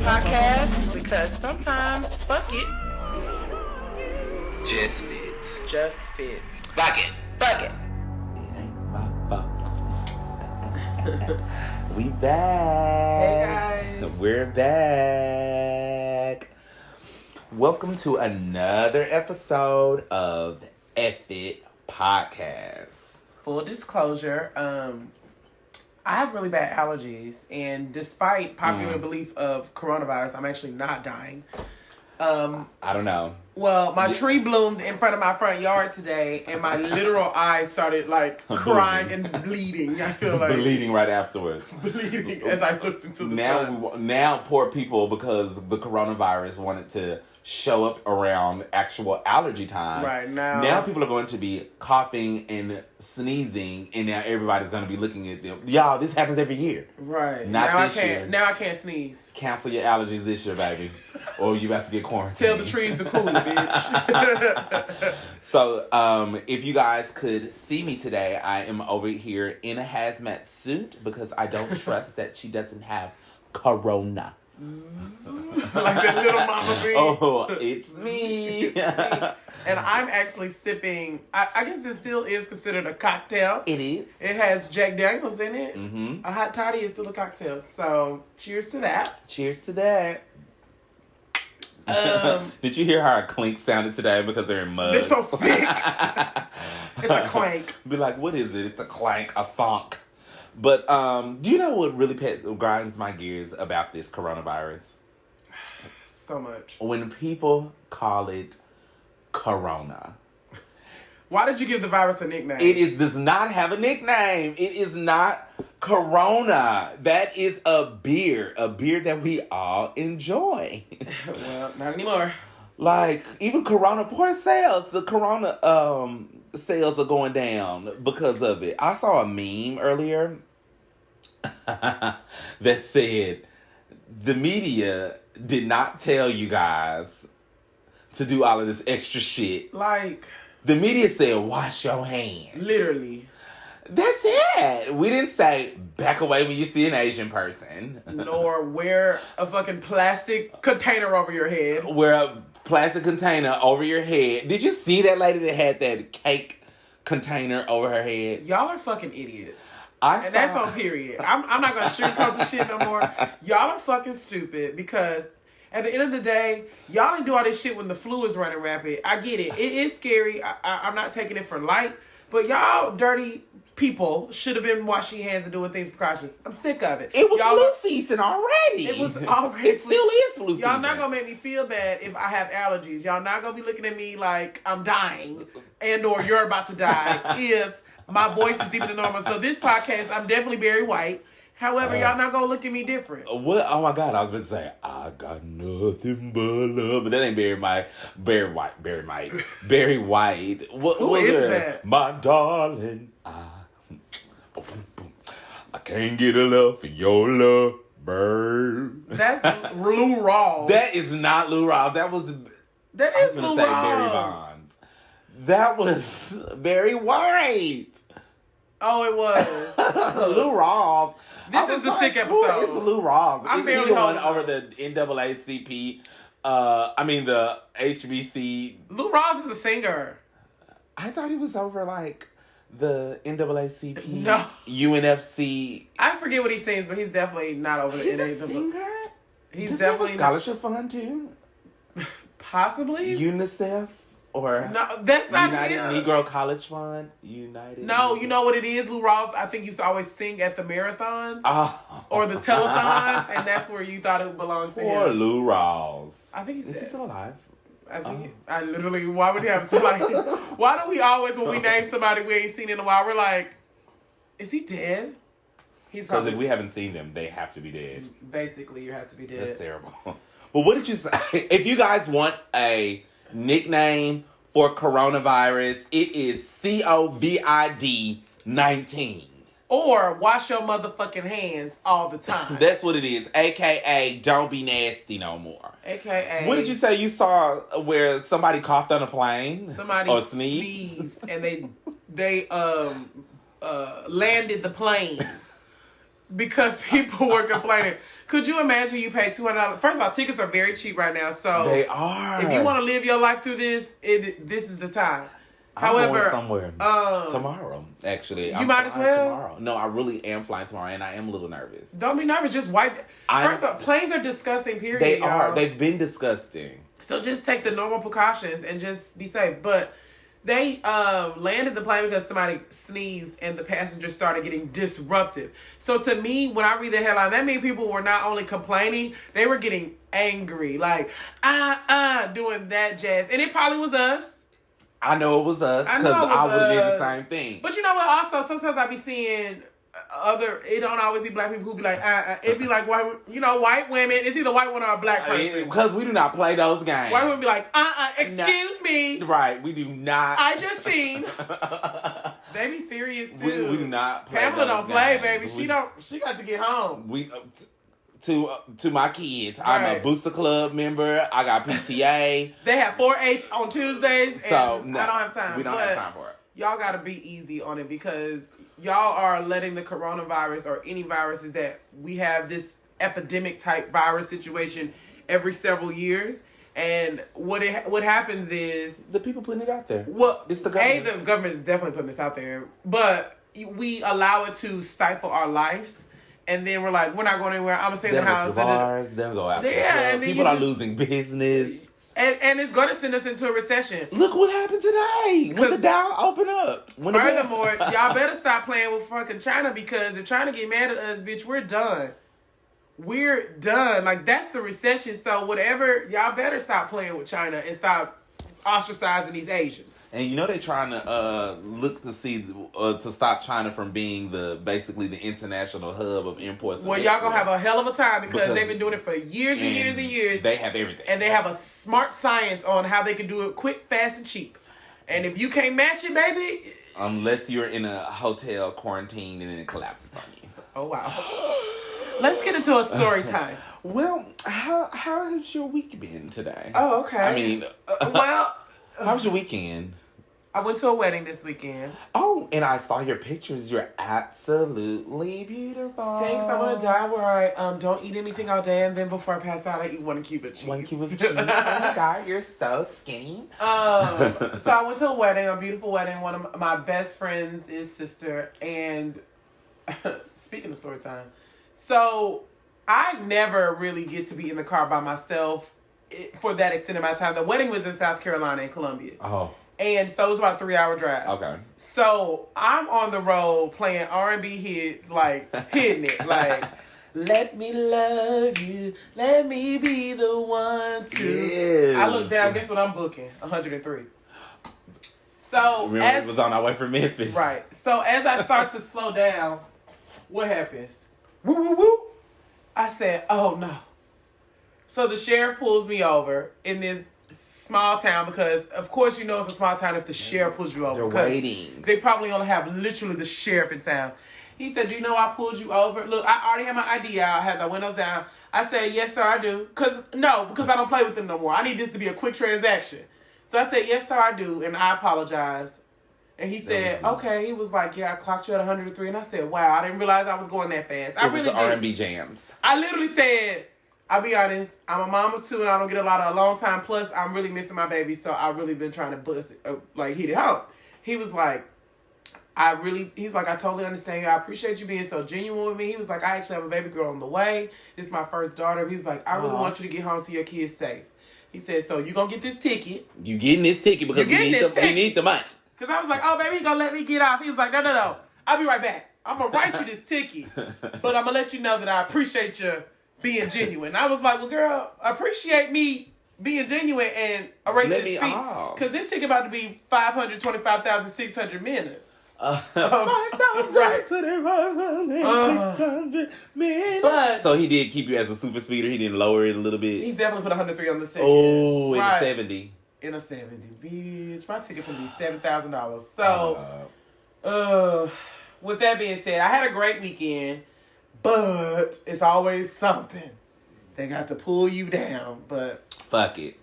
podcast because sometimes fuck it just fits. just fits. Fuck it. Fuck it. It ain't my fault. We back. Hey guys. We're back. Welcome to another episode of F It Podcast. Full disclosure, I have really bad allergies, and despite popular belief of coronavirus, I'm actually not dying. I don't know. Well, my tree bloomed in front of my front yard today, and my literal eyes started crying and bleeding. I feel like Bleeding right afterwards. bleeding as I looked into the sun. Now poor people, because the coronavirus wanted to show up around actual allergy time. Right now. Now people are going to be coughing and sneezing, and now everybody's going to be looking at them. Y'all, this happens every year. Right. Not now this I can't. year. Now I can't sneeze. Cancel your allergies this year, baby, or you about to get quarantined. Tell the trees to cool, bitch. So, if you guys could see me today, I am over here in a hazmat suit because I don't trust that she doesn't have corona. Like that little mama thing. Oh, it's me. And I'm actually sipping, I guess it still is considered a cocktail. It is. It has Jack Daniels in it. Mm-hmm. A hot toddy is still a cocktail. So, cheers to that. Cheers to that. Did you hear how a clink sounded today because they're in mud? They're so thick. It's a clank. Be like, what is it? It's a clank, a thunk. But do you know what really grinds my gears about this coronavirus? So much. When people call it corona. Why did you give the virus a nickname? Does not have a nickname. It is not Corona. That is a beer that we all enjoy. Well, not anymore. Like, even Corona, poor sales. The Corona sales are going down because of it. I saw a meme earlier that said the media did not tell you guys to do all of this extra shit. Like, the media said, wash your hands. literally. That's it. We didn't say, back away when you see an Asian person. Nor wear a fucking plastic container over your head. Wear a plastic container over your head. Did you see that lady that had that cake container over her head? Y'all are fucking idiots. That's on period. I'm not going to sugarcoat the shit no more. Y'all are fucking stupid because at the end of the day, y'all didn't do all this shit when the flu is running rampant. I get it. It is scary. I'm not taking it for life. But y'all dirty people should have been washing your hands and doing things precautions. I'm sick of it. It was flu season already. It was already. It still is flu season. Y'all not going to make me feel bad if I have allergies. Y'all not going to be looking at me like I'm dying and or you're about to die if my voice is deeper than normal. So this podcast, I'm definitely Barry White. However, y'all not gonna look at me different. What? Oh my God! I was about to say I got nothing but love, but that ain't Barry White. Barry White. What? Who is that? My darling, I can't get enough of your love, bird. That's Lou Rawls. That is not Lou Rawls. That is Lou say Rawls. Barry Bonds. That was Barry White. Oh, it was Lou Rawls. This is the sick episode. Who is Lou Rawls? I'm Is he barely the one holding over the NAACP? The HBC. Lou Rawls is a singer. I thought he was over like the NAACP. No. UNFC. I forget what he sings, but he's definitely not over the He's a NAACP. singer? He's Does definitely he have a scholarship fund too? possibly. UNICEF or No, that's not United him. Negro College Fund. United. No, Negro- you know what it is, Lou Rawls. I think used to always sing at the marathons Oh. or the telethons, and that's where you thought it belonged to Poor him. Lou Rawls. I think he's Is he dead. still alive? I think I literally. Why would he have somebody? Why do we always, when we name somebody we ain't seen in a while, we're like, is he dead? He's Because probably, if we haven't seen them, they have to be dead. basically you have to be dead. That's terrible. But what did you say? If you guys want a nickname for coronavirus, it is COVID-19. Or wash your motherfucking hands all the time. That's what it is. AKA, don't be nasty no more. AKA. What did you say you saw where somebody coughed on a plane? Somebody or sneezed? sneezed and they landed the plane because people were complaining. Could you imagine you pay $200? First of all, tickets are very cheap right now. So they are. If you want to live your life through this, this is the time. I'm However, going somewhere tomorrow. Actually, you might as well. Tomorrow. No, I really am flying tomorrow, and I am a little nervous. Don't be nervous. Just wipe. First of all, planes are disgusting. Period. They are. Y'all. They've been disgusting. So just take the normal precautions and just be safe. But they landed the plane because somebody sneezed and the passengers started getting disruptive. So to me, when I read the headline, that means people were not only complaining, they were getting angry. Like, doing that jazz. And it probably was us. I know it was us because I would have did the same thing. But you know what? Also, sometimes I be seeing it don't always be black people who be like, It be like white women. It's either white woman or a black person. Because we do not play those games. White women be like, excuse me. Right, we do not. I just seen. They be serious too. We do not play Pamela those don't play, games. baby. She got to get home. To my kids. Right. I'm a Booster Club member. I got PTA. They have 4-H on Tuesdays, and so, no, I don't have time. We don't have time for it. Y'all got to be easy on it because y'all are letting the coronavirus or any viruses that we have this epidemic type virus situation every several years. And what happens is the people putting it out there. Well, it's the government. The government is definitely putting this out there, but we allow it to stifle our lives. And then we're like, we're not going anywhere. I'm going to stay in the house. Bars, they'll go out there. People are losing business. And it's going to send us into a recession. Look what happened today. When the Dow opened up. Furthermore, y'all better stop playing with fucking China because if China get mad at us, bitch, we're done. We're done. Like, that's the recession. So whatever, y'all better stop playing with China and stop ostracizing these Asians. And you know they're trying to look to see to stop China from being basically the international hub of imports. Well, y'all gonna have a hell of a time because they've been doing it for years and years and years. They have everything, and they have a smart science on how they can do it quick, fast, and cheap. And if you can't match it, baby, unless you're in a hotel quarantine and then it collapses on you. Oh wow. Let's get into a story time. Well, how has your week been today? Oh, okay. I mean, how was your weekend? I went to a wedding this weekend. Oh, and I saw your pictures. You're absolutely beautiful. Thanks. I'm on a diet where I don't eat anything all day, and then before I pass out, I eat 1 cube of cheese. 1 cube of cheese. Oh my God, you're so skinny. So I went to a wedding, a beautiful wedding. One of my best friends' sister, and speaking of story time, so I never really get to be in the car by myself for that extended amount of time. The wedding was in South Carolina in Columbia. Oh. And so it was about a 3-hour drive. Okay. So I'm on the road playing R&B hits, like hitting it, like let me love you, let me be the one to. Yes. I look down, guess what I'm booking? 103. So remember it was on our way from Memphis. Right. So as I start to slow down, what happens? Woo woo woo. I said, oh no. So the sheriff pulls me over in this small town because, of course, you know it's a small town if the sheriff pulls you over. They're waiting. They probably only have literally the sheriff in town. He said, do you know I pulled you over? Look, I already had my ID out. I had the windows down. I said, yes, sir, I do. Because I don't play with them no more. I need this to be a quick transaction. So I said, yes, sir, I do. And I apologize. And he said, okay. He was like, yeah, I clocked you at 103. And I said, wow, I didn't realize I was going that fast. I really did. R&B jams. I literally said, I'll be honest, I'm a mama too, and I don't get a lot of alone time. Plus, I'm really missing my baby, so I've really been trying to bust it, hit it home. He was like, he's like, I totally understand you. I appreciate you being so genuine with me. He was like, I actually have a baby girl on the way. This is my first daughter. He was like, I really want you to get home to your kids safe. He said, so you gonna get this ticket. You getting this ticket because we need the money. Because I was like, oh, baby, he gonna let me get off. He was like, no. I'll be right back. I'm gonna write you this ticket, but I'm gonna let you know that I appreciate you being genuine. I was like, well, girl, appreciate me being genuine and erase this fee. Because this ticket about to be 525,600 minutes. 5,600 minutes. But so he did keep you as a super speeder. He didn't lower it a little bit. He definitely put 103 on the ticket. Oh, in a 70. In a 70, bitch. My ticket would be $7,000. So, with that being said, I had a great weekend. But it's always something. They got to pull you down, but fuck it.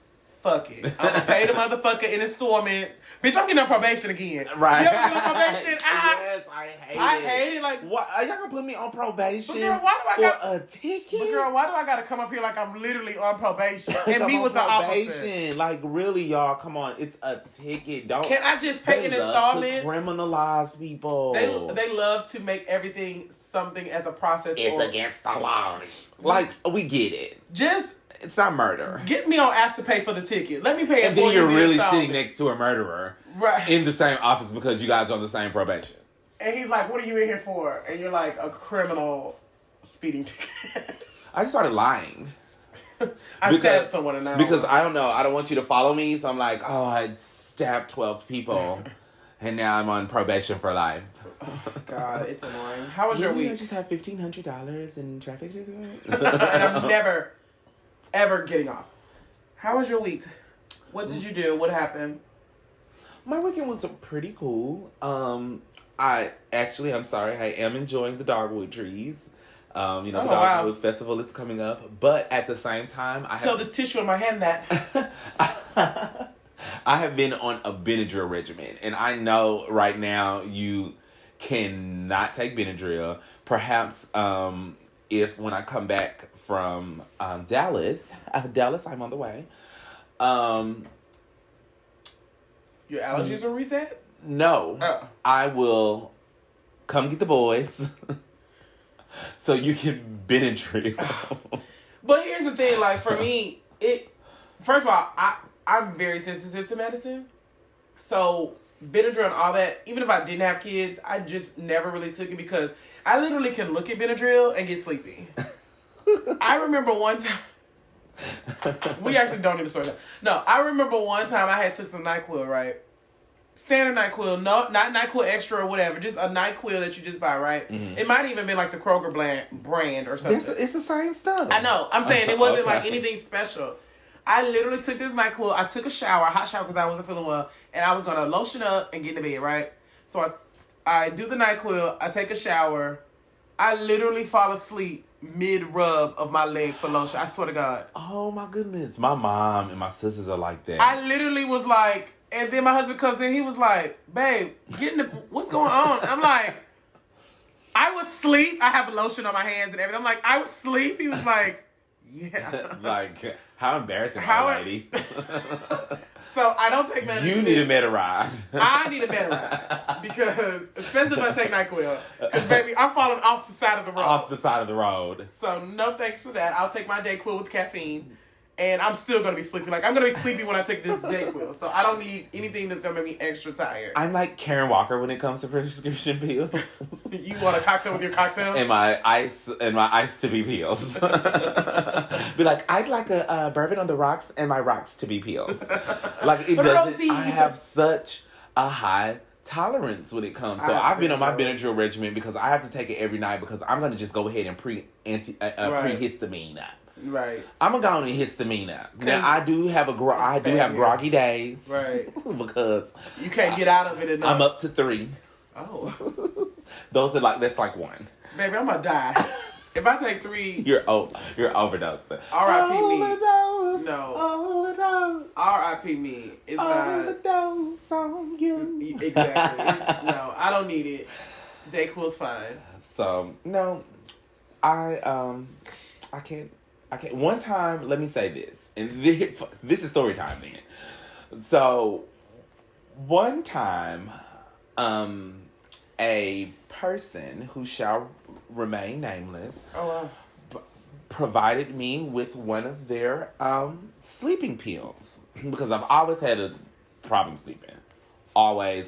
I'm gonna pay the motherfucker in installments Bitch, I'm getting on probation again. Right. You ever get on probation? Yes, I hate it. Like, what? Are y'all gonna put me on probation? But girl, why do I for a ticket? But girl, why do I gotta come up here like I'm literally on probation and be with probation. the officer? Like, really, y'all, come on. It's a ticket. Can I just pay in installments? To criminalize people. They love to make everything something as a process. It's against the law. Like, we get it. It's not murder. Get me on Afterpay for the ticket. Let me pay it. And then you're really sitting next to a murderer, right, in the same office because you guys are on the same probation. And he's like, "What are you in here for?" And you're like, "A criminal speeding ticket." I just started lying. I stabbed someone and because I don't know. I don't want you to follow me, so I'm like, oh, I stabbed 12 people, and now I'm on probation for life. Oh, God, it's annoying. How was your week? I just had $1,500 in traffic tickets. And I'm never, ever getting off. How was your week? What did you do? What happened? My weekend was pretty cool. I'm sorry, I am enjoying the dogwood trees. The Dogwood Festival is coming up, but at the same time, this tissue in my hand that I have been on a Benadryl regimen, and I know right now you cannot take Benadryl. Perhaps if when I come back from Dallas, I'm on the way. Your allergies will reset? No, I will come get the boys. So you can Benadryl. But here's the thing, like, for me, first of all, I'm very sensitive to medicine. So Benadryl and all that, even if I didn't have kids, I just never really took it because I literally can look at Benadryl and get sleepy. I remember one time, we actually don't need to sort that. No, I remember one time I had took some NyQuil, right? Standard NyQuil, no, not NyQuil Extra or whatever, just a NyQuil that you just buy, right? Mm-hmm. It might even be like the Kroger brand or something. It's the same stuff. I know. I'm saying it wasn't like anything special. I literally took this NyQuil. I took a hot shower because I wasn't feeling well, and I was gonna lotion up and get in the bed, right? So I do the NyQuil. I take a shower. I literally fall asleep mid-rub of my leg for lotion. I swear to God. Oh my goodness. My mom and my sisters are like that. I literally was like, and then my husband comes in, he was like, babe, what's going on? I'm like, I was asleep. I have lotion on my hands and everything. I'm like, I was asleep. He was like, yeah. Like, how embarrassing, lady. So I don't take medicine. You need a Mediride. I need a Mediride. Because, especially if I take NyQuil. Because, baby, I'm falling off the side of the road. Off the side of the road. So, no thanks for that. I'll take my Dayquil with caffeine. And I'm still going to be sleepy. Like, I'm going to be sleepy when I take this Dayquil. So, I don't need anything that's going to make me extra tired. I'm like Karen Walker when it comes to prescription pills. You want a cocktail with your cocktail? And my ice to be pills. Be like, I'd like a bourbon on the rocks and my rocks to be pills. Like, it doesn't... I have such a high tolerance when it comes. So, I've been on my Benadryl regimen because I have to take it every night because I'm going to just go ahead and prehistamine up. Right. I'm gonna go on and histamine up. Now I do have groggy days. Right. Because you can't get out of it enough. I'm up to 3. Oh. That's like 1. Baby, I'm gonna die. If I take 3, you're overdosing. R.I.P. me. Overdose. No. Overdose. R.I.P. me. It's overdose on you. Exactly. No, I don't need it. Dayquil's fine. So no, I can't. One time, let me say this, and this is story time then. So, one time, a person who shall remain nameless provided me with one of their sleeping pills because I've always had a problem sleeping, always,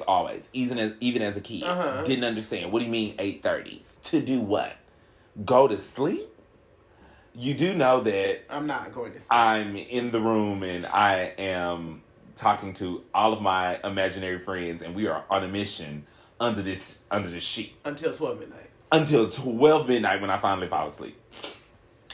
even as a kid. Didn't understand. What do you mean 8:30? To do what? Go to sleep? You do know that I'm not going to sleep. I'm in the room and I am talking to all of my imaginary friends and we are on a mission under this sheet. Until 12 midnight. Until 12 midnight when I finally fall asleep.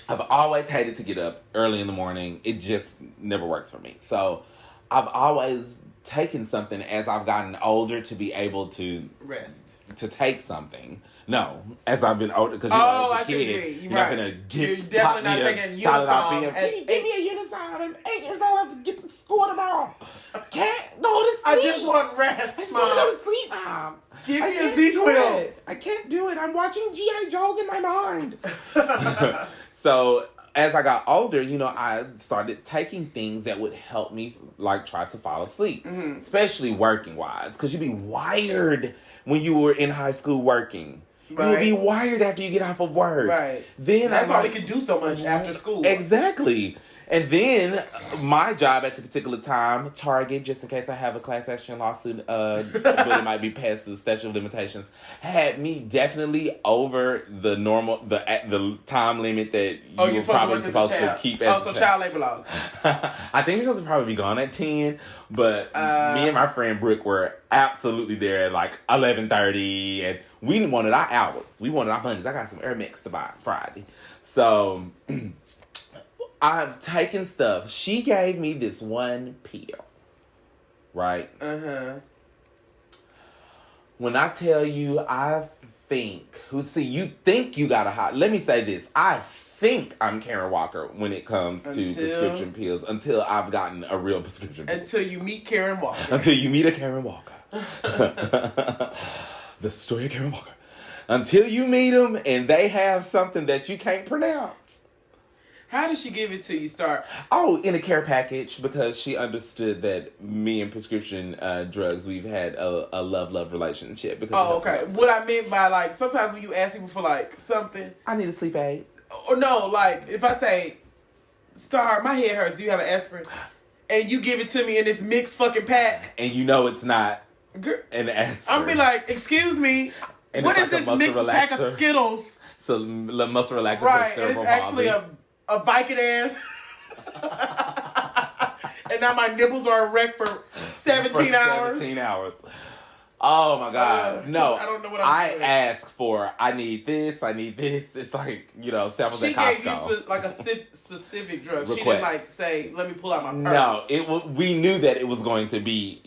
I've always hated to get up early in the morning. It just never works for me. So I've always taken something as I've gotten older to be able to rest. To take something. No, as I've been older, because as a kid, you're not gonna You're definitely not taking Unisom. Give me a Unisom. I'm 8 years old. I have to get to school tomorrow. Can't go to sleep. just want rest, I just want to go to sleep, Mom. Give me a Z12. I can't do it. I'm watching G.I. Joe's in my mind. So as I got older, I started taking things that would help me, like, try to fall asleep. Mm-hmm. Especially working-wise. Because you'd be wired when you were in high school working. Right. You would be wired after you get off of work. Right. Then that's why we could do so much after school. Exactly. And then my job at the particular time, Target, just in case I have a class action lawsuit, but it might be past the statute of limitations, had me definitely over the the time limit that you were probably supposed to keep as a child labor laws. I think we're supposed to probably be gone at 10, but me and my friend Brooke were absolutely there at like 11:30, and we wanted our hours. We wanted our Mondays. I got some Air Mix to buy Friday. So I've taken stuff. She gave me this one pill, right? Uh-huh. When I tell you, you think you got a hot. Let me say this. I think I'm Karen Walker when it comes to prescription pills until I've gotten a real prescription pill. Until you meet Karen Walker. Until you meet a Karen Walker. The story of Karen Walker. Until you meet them and they have something that you can't pronounce. How did she give it to you? In a care package, because she understood that me and prescription drugs, we've had a love relationship. Okay. What I meant by, like, sometimes when you ask people for, like, something. I need a sleep aid. Or no, like, if I say, Star, my head hurts, do you have an aspirin? And you give it to me in this mixed fucking pack. And you know it's not an aspirin. I'll be like, excuse me, and what is this mixed pack of Skittles? So, muscle relaxer. Right, and it's actually a Vicodin. And now my nipples are erect for 17 hours. 17 hours. Oh my God. No. I don't know what I'm saying. I ask for, I need this. It's like, samples at Costco. She gave you like a specific drug. Request. She didn't like say, let me pull out my purse. No, we knew that it was going to be,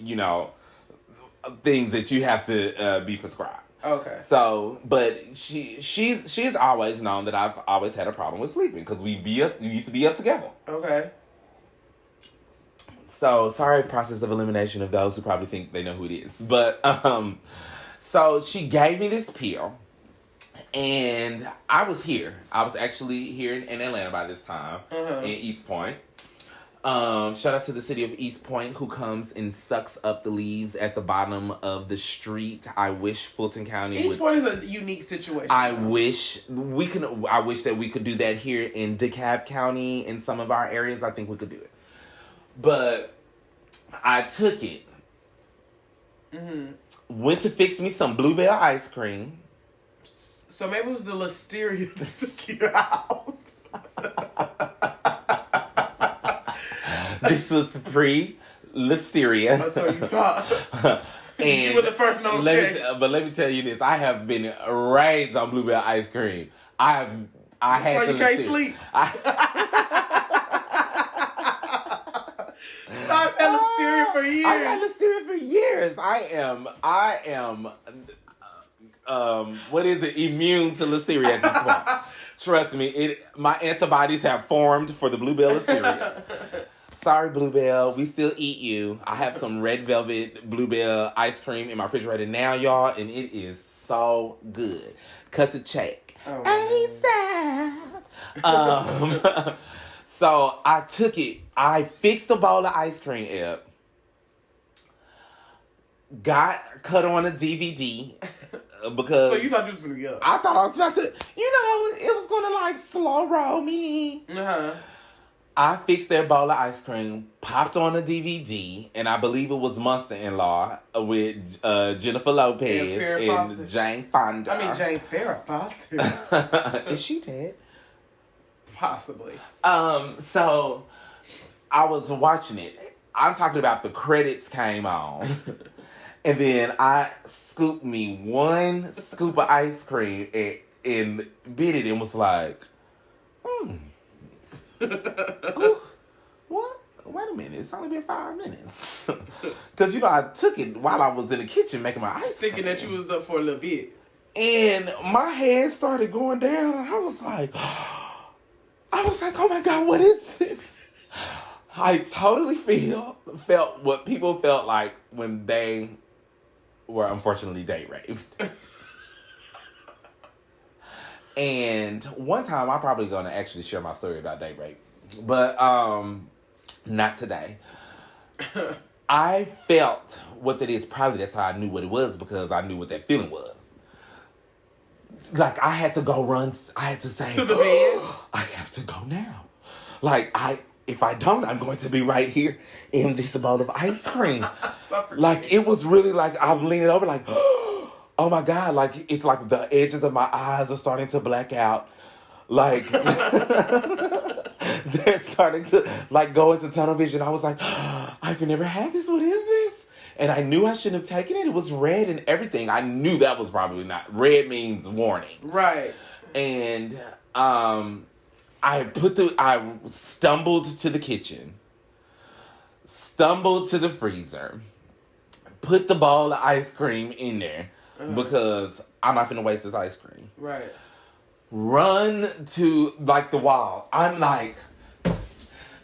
things that you have to be prescribed. Okay. So, but she's always known that I've always had a problem with sleeping because we used to be up together. Okay. So, sorry, process of elimination of those who probably think they know who it is. But, so she gave me this pill, and I was here. I was actually here in Atlanta by this time, in East Point. Shout out to the city of East Point who comes and sucks up the leaves at the bottom of the street. I wish Fulton County East Point is a unique situation. I wish that we could do that here in DeKalb County in some of our areas. I think we could do it. But I took it. Mm-hmm. Went to fix me some Bluebell ice cream. So maybe it was the listeria that took you out. This was pre-listeria. Oh, so you thought. And you were the first known case. But let me tell you this. I have been raised on Bluebell ice cream. I had why you can't sleep. I've had listeria for years. I've had listeria for years. I am what is it? Immune to listeria at this point. Trust me, my antibodies have formed for the Bluebell listeria. Sorry, Bluebell. We still eat you. I have some red velvet Bluebell ice cream in my refrigerator now, y'all, and it is so good. Cut the check. ASAP. So I took it. I fixed a bowl of ice cream up. Cut on a DVD. Because so you thought you was gonna be up? I thought I was about to, it was gonna like slow roll me. Uh-huh. I fixed that bowl of ice cream, popped on a DVD, and I believe it was Monster-in-Law with Jennifer Lopez and Jane Fonda. I mean, Jane Farrah Fawcett. Is she dead? Possibly. So I was watching it. I'm talking about the credits came on. And then I scooped me one scoop of ice cream and bit it and was like, Ooh, what? Wait a minute. It's only been 5 minutes. Because, I took it while I was in the kitchen making my ice cream. Thinking that you was up for a little bit. And my head started going down and I was like, oh my God, what is this? I totally felt what people felt like when they were unfortunately date raped. And one time, I'm probably going to actually share my story about date rape. But not today. I felt what that is. Probably that's how I knew what it was, because I knew what that feeling was. Like, I had to go run. I had to say, to the bed. I have to go now. Like, if I don't, I'm going to be right here in this bowl of ice cream. Like, it was really like, I'm leaning over like, oh my God. Like, it's like the edges of my eyes are starting to black out. Like, they're starting to, like, go into tunnel vision. I was like, I've never had this. What is this? And I knew I shouldn't have taken it. It was red and everything. I knew that was probably not. Red means warning. Right. And I stumbled to the kitchen, stumbled to the freezer, put the bowl of ice cream in there because I'm not finna waste this ice cream. Right. Run to, like, the wall. I'm, like,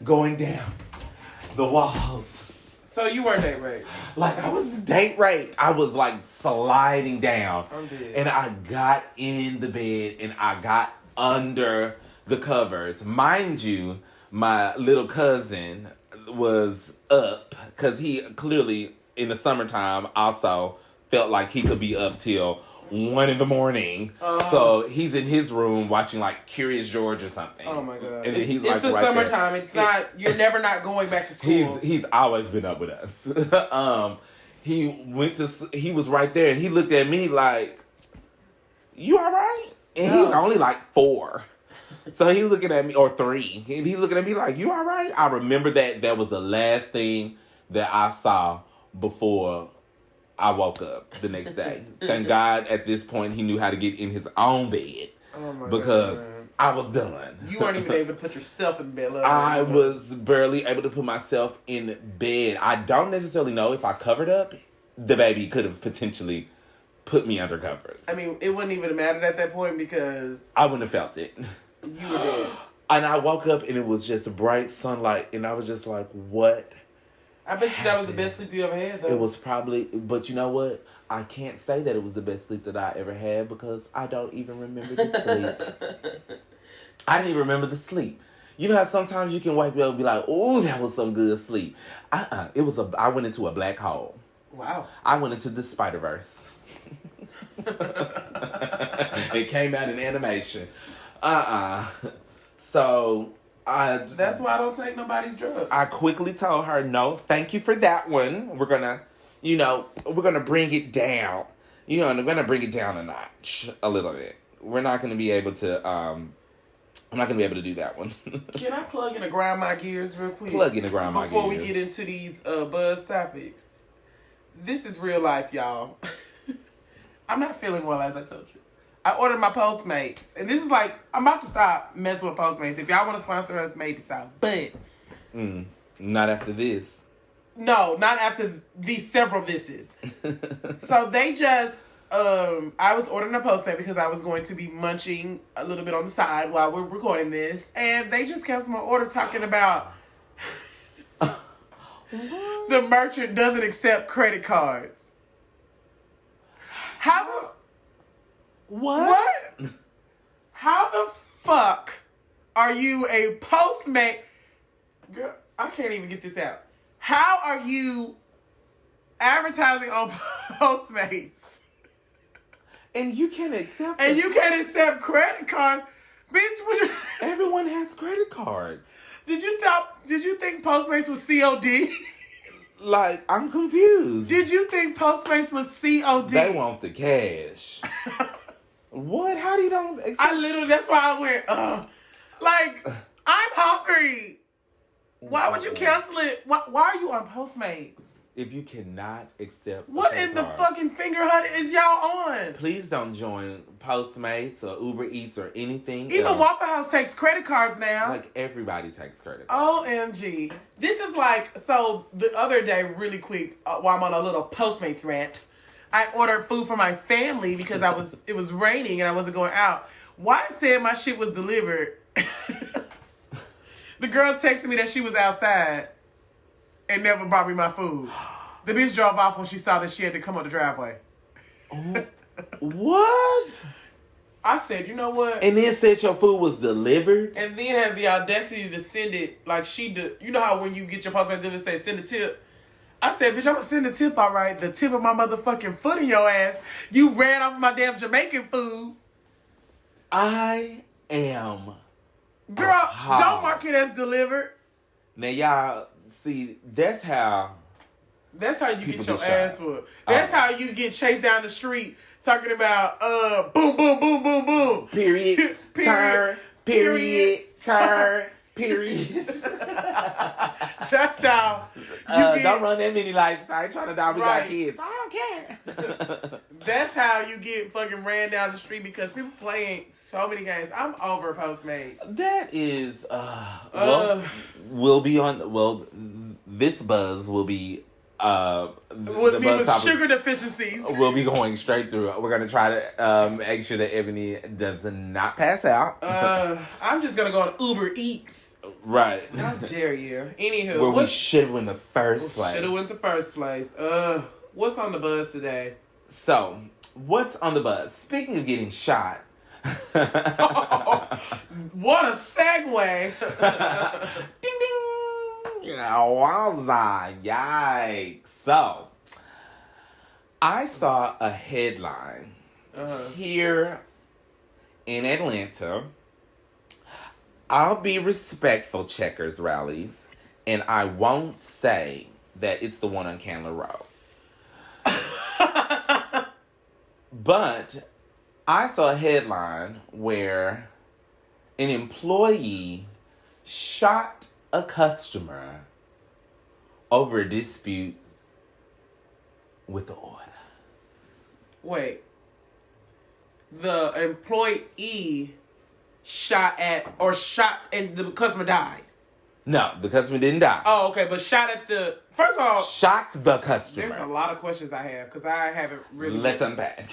going down the walls. So you were date raped? Like, I was date raped. I was, like, sliding down. I'm dead. And I got in the bed and I got under the covers. Mind you, my little cousin was up because he clearly, in the summertime, also felt like he could be up till 1 a.m. So he's in his room watching, like, Curious George or something. Oh my God. And it's like the right summertime. There. It's not, you're never not going back to school. He's always been up with us. He was right there and he looked at me like, you all right? And he's only like 4. So he's looking at me, or 3. And he's looking at me like, you all right? I remember that was the last thing that I saw before I woke up the next day. Thank God at this point he knew how to get in his own bed. Oh my because God. I was done. You weren't even able to put yourself in bed. I was barely able to put myself in bed. I don't necessarily know if I covered up. The baby could have potentially put me under covers. I mean, it wouldn't even have mattered at that point because I wouldn't have felt it. You were dead. And I woke up and it was just bright sunlight and I was just like, what? I bet you that was the best sleep you ever had, though. It was probably, but you know what? I can't say that it was the best sleep that I ever had because I don't even remember the sleep. I didn't even remember the sleep. You know how sometimes you can wake up and be like, oh, that was some good sleep. I went into a black hole. Wow. I went into the Spider-Verse. It came out in animation. So that's why I don't take nobody's drugs. I quickly told her, no, thank you for that one. We're gonna bring it down. We're gonna bring it down a notch a little bit. We're not gonna be able to I'm not gonna be able to do that one. Can I plug in to grind my gears real quick? Plug in to grind my gears. Before we get into these buzz topics. This is real life, y'all. I'm not feeling well, as I told you. I ordered my Postmates. And this is like, I'm about to stop messing with Postmates. If y'all want to sponsor us, maybe stop. But. Not after this. No, not after these several thises. So they just, I was ordering a Postmate because I was going to be munching a little bit on the side while we're recording this. And they just canceled my order talking about the merchant doesn't accept credit cards. What? How the fuck are you a Postmate? Girl, I can't even get this out. How are you advertising on Postmates? And you can't accept And you can't accept credit cards? Bitch, everyone has credit cards. Did you think Postmates was COD? Like, I'm confused. Did you think Postmates was COD? They want the cash. What? How do you don't accept? That's why I went, like, I'm hungry. Why would you cancel it? Why are you on Postmates? If you cannot accept what in the fucking finger hut is y'all on? Please don't join Postmates or Uber Eats or anything Even else. Waffle House takes credit cards now. Like, everybody takes credit cards. OMG. This is like, so the other day, really quick, while I'm on a little Postmates rant, I ordered food for my family because it was raining and I wasn't going out. Why said my shit was delivered? The girl texted me that she was outside and never brought me my food. The bitch drove off when she saw that she had to come up the driveway. What? I said, you know what? And then said your food was delivered? And then had the audacity to send it like she did. You know how when you get your postman and say, send a tip? I said, bitch, I'm going to send the tip, all right. The tip of my motherfucking foot in your ass. You ran off my damn Jamaican food. I am. Girl, don't mark it as delivered. Now, y'all, see, that's how you get your ass whooped. That's how you get chased down the street talking about, boom, boom, boom, boom, boom. Period. Turn. Period. Turn. Period. That's how you get... Don't run that many lights. I ain't trying to die. We got kids. I don't care. That's how you get fucking ran down the street because people playing so many games. I'm over Postmates. That is... we'll be on... Well, this buzz will be... with me with sugar deficiencies. We'll be going straight through. We're going to try to make sure that Ebony does not pass out. I'm just going to go on Uber Eats. Right. How dare you? Anywho. Where we should have went the first place. Should have went the first place. What's on the buzz today? So, what's on the buzz? Speaking of getting shot. What a segue. Ding, ding. Wowza. Yikes. So, I saw a headline here in Atlanta. I'll be respectful, Checkers rallies, and I won't say that it's the one on Candler Road. But I saw a headline where an employee shot a customer over a dispute with the order. Wait. The employee shot and the customer died. No, the customer didn't die. Oh, okay, but shot at the... First of all... Shots the customer. There's a lot of questions I have, because I haven't really... Let's unpack.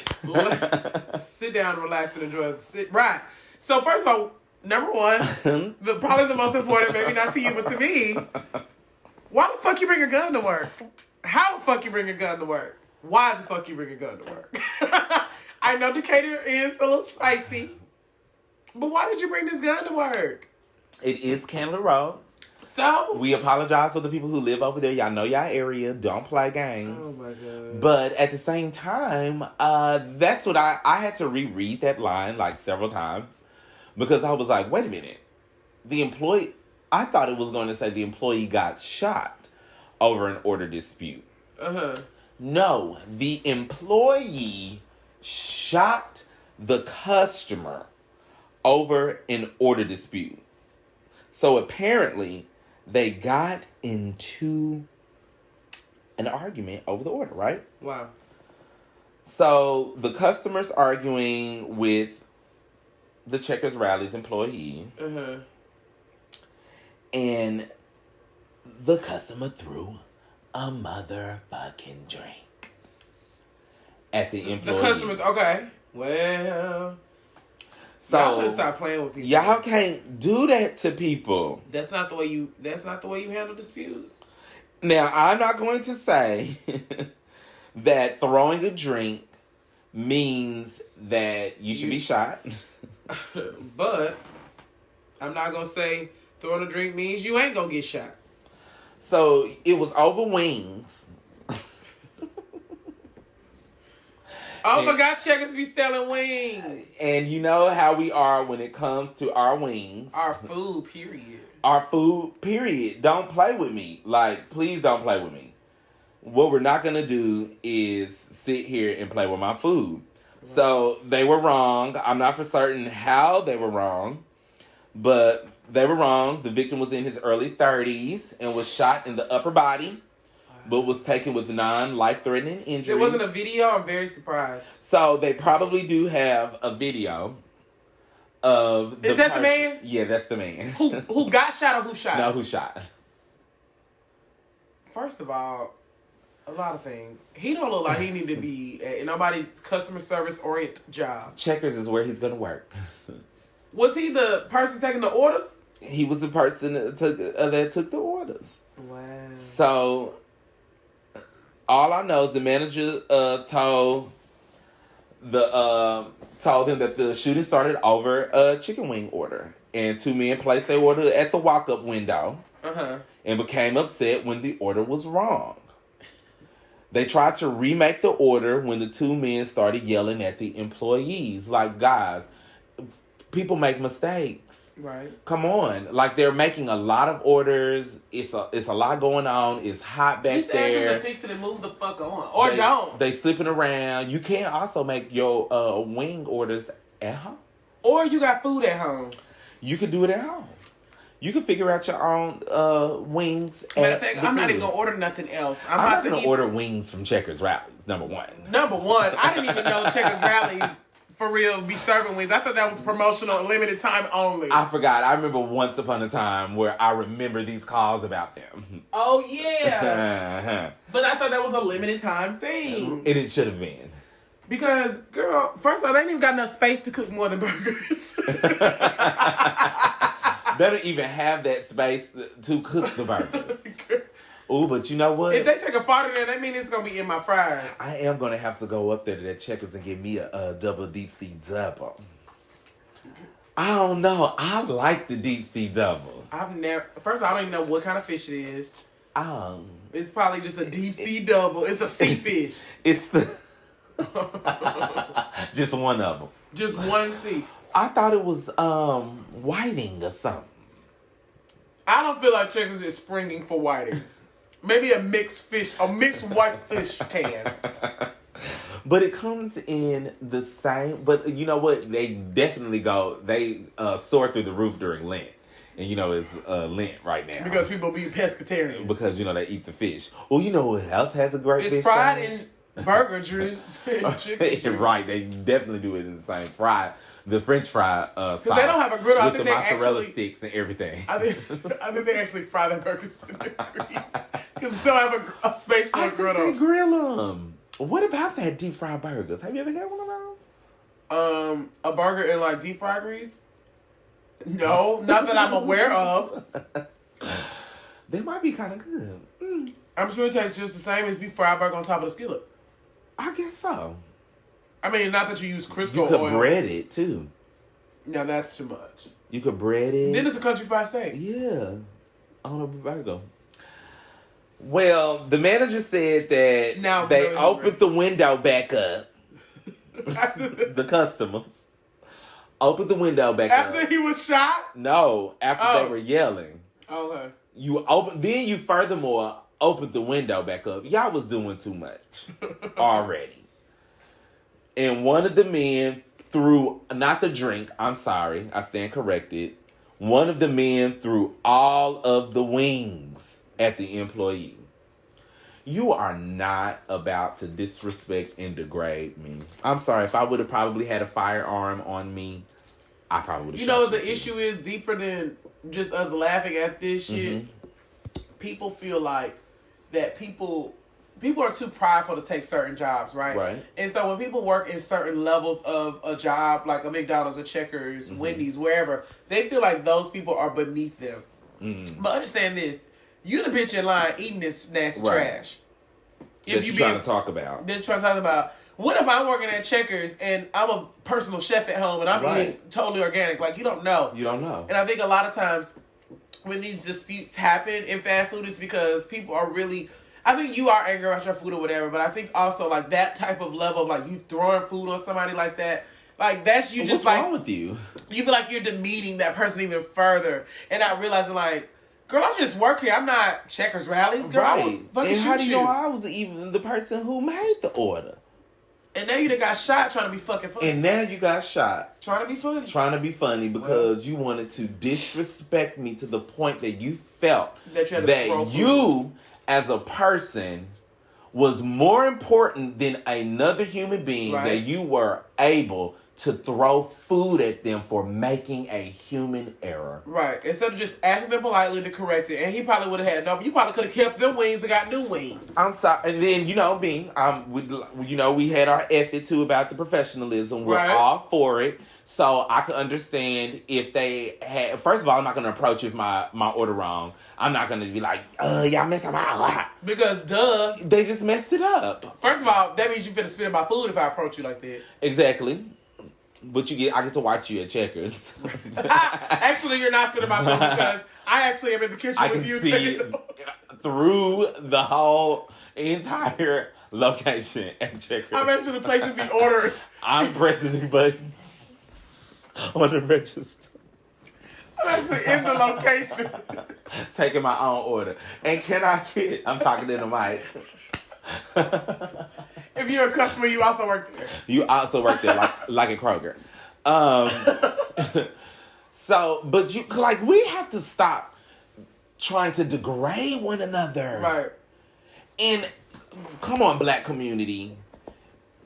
Sit down, relax, and enjoy it. Right. So, first of all, number one, probably the most important, maybe not to you, but to me, why the fuck you bring a gun to work? How the fuck you bring a gun to work? Why the fuck you bring a gun to work? I know Decatur is a little spicy, but why did you bring this gun to work? It is Candler Road. So? We apologize for the people who live over there. Y'all know y'all area. Don't play games. Oh, my God. But at the same time, that's what I had to reread that line like several times because I was like, wait a minute. I thought it was going to say the employee got shot over an order dispute. No, the employee shot the customer over an order dispute. So apparently, they got into an argument over the order, right? Wow. So the customer's arguing with the Checkers Rally's employee. And the customer threw a motherfucking drink at the employee. The customer, okay. Well... So y'all gotta stop playing with people. Y'all can't do that to people. That's not the way you handle disputes. Now, I'm not going to say that throwing a drink means that you should be shot. But I'm not gonna say throwing a drink means you ain't gonna get shot. So it was over wings. Oh my God, Checkers be selling wings. And you know how we are when it comes to our wings. Our food, period. Our food, period. Don't play with me. Like, please don't play with me. What we're not going to do is sit here and play with my food. Right. So, they were wrong. I'm not for certain how they were wrong. But they were wrong. The victim was in his early 30s and was shot in the upper body. But was taken with non-life-threatening injuries. There wasn't a video? I'm very surprised. So, they probably do have a video of the Is that the man? Yeah, that's the man. Who got shot or who shot? No, who shot. First of all, a lot of things. He don't look like he need to be at nobody's customer service-oriented job. Checkers is where he's going to work. Was he the person taking the orders? he was the person that took the orders. Wow. So, all I know is the manager told him that the shooting started over a chicken wing order, and 2 men placed their order at the walk-up window and became upset when the order was wrong. They tried to remake the order when the 2 men started yelling at the employees. Like, guys, people make mistakes. Right. Come on. Like, they're making a lot of orders. It's a lot going on. It's hot back just there. Just ask them to fix it and move the fuck on. Or don't. They slipping around. You can also make your wing orders at home. Or you got food at home. You could do it at home. You can figure out your own wings. Matter of fact, I'm not even going to order nothing else. I'm not going to order wings from Checkers Rallies, number one. I didn't even know Checkers Rallies, for real, be serving wings. I thought that was promotional and limited time only. I forgot. I remember once upon a time where I remember these calls about them. Oh, yeah. But I thought that was a limited time thing. And it should have been. Because, girl, first of all, they ain't even got enough space to cook more than burgers. They don't even have that space to cook the burgers. Ooh, but you know what? If they take a fart in there, that means it's going to be in my fries. I am going to have to go up there to that Checkers and get me a double deep sea double. I don't know. I like the deep sea doubles. First of all, I don't even know what kind of fish it is. It's probably just a deep sea double. It's a sea fish. It's the... just one of them. Just one sea. I thought it was whiting or something. I don't feel like Checkers is springing for whiting. Maybe a mixed white fish can. But it comes in the same. But you know what? They definitely soar through the roof during Lent. And you know it's Lent right now. Because people be pescatarian. Because you know they eat the fish. Well, you know what else has a great fish? It's fried in burger juice. Right, they definitely do it in the same the French fry sauce. Because they don't have a griddle. With the mozzarella sticks and everything. I think they actually fry their burgers in the grease. Because they don't have a space for a griddle. They grill them. What about that deep fried burgers? Have you ever had one of those? A burger in like deep fried grease? No, not that I'm aware of. They might be kind of good. I'm sure it tastes just the same as if you fry a burger on top of the skillet. I guess so. I mean, not that you use Crisco oil. You could bread it, too. No, that's too much. You could bread it. Then it's a country fried steak. Yeah. On a burger. Well, the manager said that they opened the window back up. The customers opened the window back up. After he was shot? No, after they were yelling. Okay. Then you furthermore opened the window back up. Y'all was doing too much already. And one of the men threw, not the drink, I'm sorry, I stand corrected. One of the men threw all of the wings at the employee. You are not about to disrespect and degrade me. I'm sorry, if I would have probably had a firearm on me, I probably would have shot you. You know, the issue is deeper than just us laughing at this shit. People feel like that people are too prideful to take certain jobs, right? Right. And so when people work in certain levels of a job, like a McDonald's, a Checkers, Wendy's, wherever, they feel like those people are beneath them. But understand this. You the bitch in line eating this nasty trash. That you're trying to talk about. What if I'm working at Checkers and I'm a personal chef at home and I'm eating totally organic? Like, you don't know. You don't know. And I think a lot of times when these disputes happen in fast food, it's because people are really... I think you are angry about your food or whatever, but I think also like that type of level of like you throwing food on somebody like that, like that's you just What's wrong with you? You feel like you're demeaning that person even further and not realizing like, girl, I just work here. I'm not Checkers Rallies. Girl, right. And how do you know I was even the person who made the order? And now you done got shot trying to be fucking funny. And now you got shot. Trying to be funny. Trying to be funny because you wanted to disrespect me to the point that you felt that you as a person was more important than another human being, that you were able to throw food at them for making a human error. Right. Instead of just asking them politely to correct it. And he probably would have had no, you probably could have kept them wings and got new wings. I'm sorry. And then, we had our effort too about the professionalism. We're all for it. So I could understand if they had, first of all, I'm not going to approach if my order wrong. I'm not going to be like, y'all messed up my order. Because, duh. They just messed it up. First of all, that means you finna spit in my food if I approach you like that. Exactly. But I get to watch you at Checkers. Actually, you're not spitting my food because I actually am in the kitchen with you. I can see through the whole entire location at Checkers. I'm actually placing the order. I'm pressing the buttons on the register. I'm actually in the location. Taking my own order. And I'm talking in the mic. If you're a customer, you also work there. You also work there, like at Kroger. We have to stop trying to degrade one another. Right. And come on, Black community.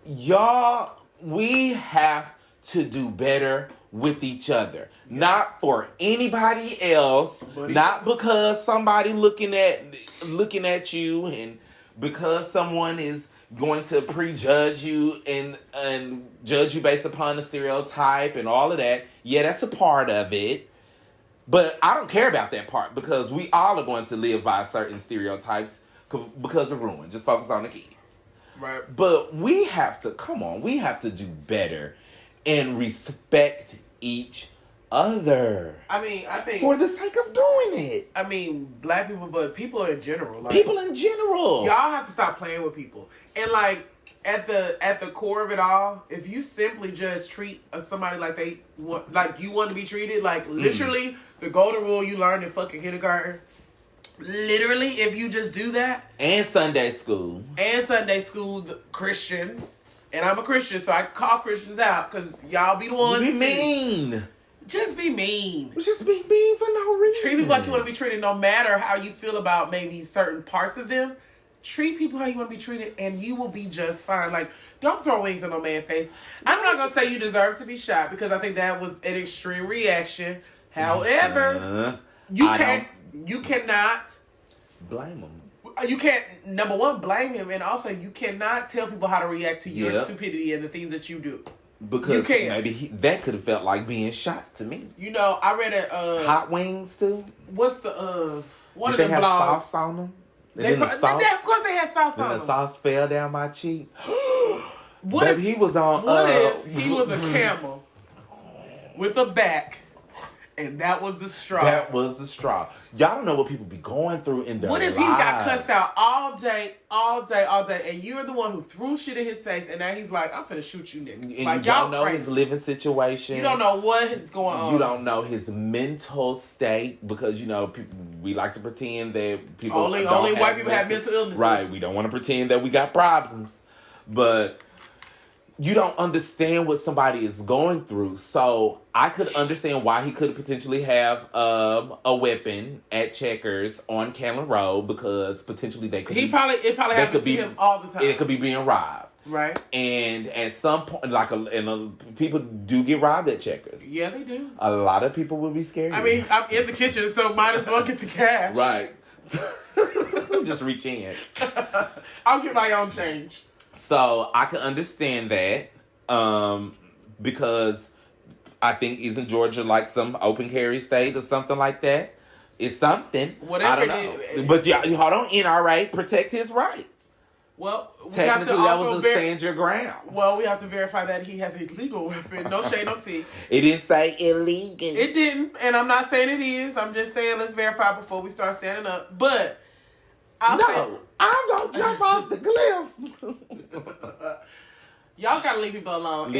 Y'all, we have to do better with each other. Not for anybody else. Not because somebody looking at you and because someone is going to prejudge you and judge you based upon the stereotype and all of that. Yeah, that's a part of it. But I don't care about that part because we all are going to live by certain stereotypes because we're ruined. Just focus on the kids. Right. But we have to do better and respect each other. I mean, I think for the sake of doing it. I mean, Black people, but people in general. People in general. Y'all have to stop playing with people. And at the core of it all, if you simply just treat somebody like you want to be treated, literally the golden rule you learned in fucking kindergarten. Literally, if you just do that. And Sunday school, the Christians. And I'm a Christian, so I call Christians out because y'all be the ones. Be mean. Just be mean. Just be mean for no reason. Treat people like you want to be treated, no matter how you feel about maybe certain parts of them. Treat people how you want to be treated, and you will be just fine. Don't throw wings in no man's face. I'm not going to say you deserve to be shot because I think that was an extreme reaction. However, you cannot blame them. You can't, number one, blame him, and also you cannot tell people how to react to your stupidity and the things that you do. Because maybe that could have felt like being shot to me. I read a hot wings too. What's the one Did of the blogs? They have sauce on them. Of course they had sauce on them. And the sauce fell down my cheek. What Baby, he was on. What if he was a camel with a back? And that was the straw. Y'all don't know what people be going through in their lives. What if he got cussed out all day, and you're the one who threw shit in his face, and now he's like, I'm finna shoot you niggas. And you don't know his living situation. You don't know what is going on. You don't know his mental state because, people, we like to pretend that people only white people have mental illnesses. Right. We don't want to pretend that we got problems. But you don't understand what somebody is going through. So I could understand why he could potentially have a weapon at Checkers on Cannon Road because potentially they could. It probably happens to him all the time. It could be being robbed. Right. And at some point, people do get robbed at Checkers. Yeah, they do. A lot of people will be scared. I mean, I'm in the kitchen, so might as well get the cash. Right. Just reach in. I'll get my own change. So I can understand that because I think isn't Georgia like some open carry state or something like that? It's something. Whatever I don't know. But hold on, NRA, protect his rights. Well, we technically have to that was a stand your ground. Well, we have to verify that he has a legal weapon. No shade, no tea. It didn't say illegal. It didn't, and I'm not saying it is. I'm just saying let's verify before we start standing up. But I'm gonna jump off the cliff. Y'all gotta leave people alone.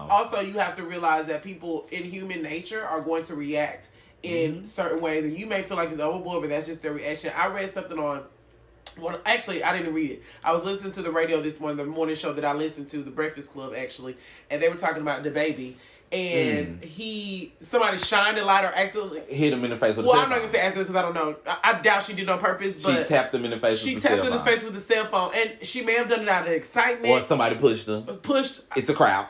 Also you have to realize that people in human nature are going to react in certain ways, and you may feel like it's overboard, but that's just their reaction. I read something on. Well, actually, I didn't read it. I was listening to the radio this morning, the morning show that I listened to, The Breakfast Club, actually, and they were talking about the baby. And somebody shined a light or accidentally hit him in the face with a cell phone. Well, I'm not going to say accidentally because I don't know. I doubt she did it on purpose. But she tapped him in the face with the cell phone. She tapped him in the face with the cell phone. And she may have done it out of excitement. Or somebody pushed him. Pushed. It's a crowd.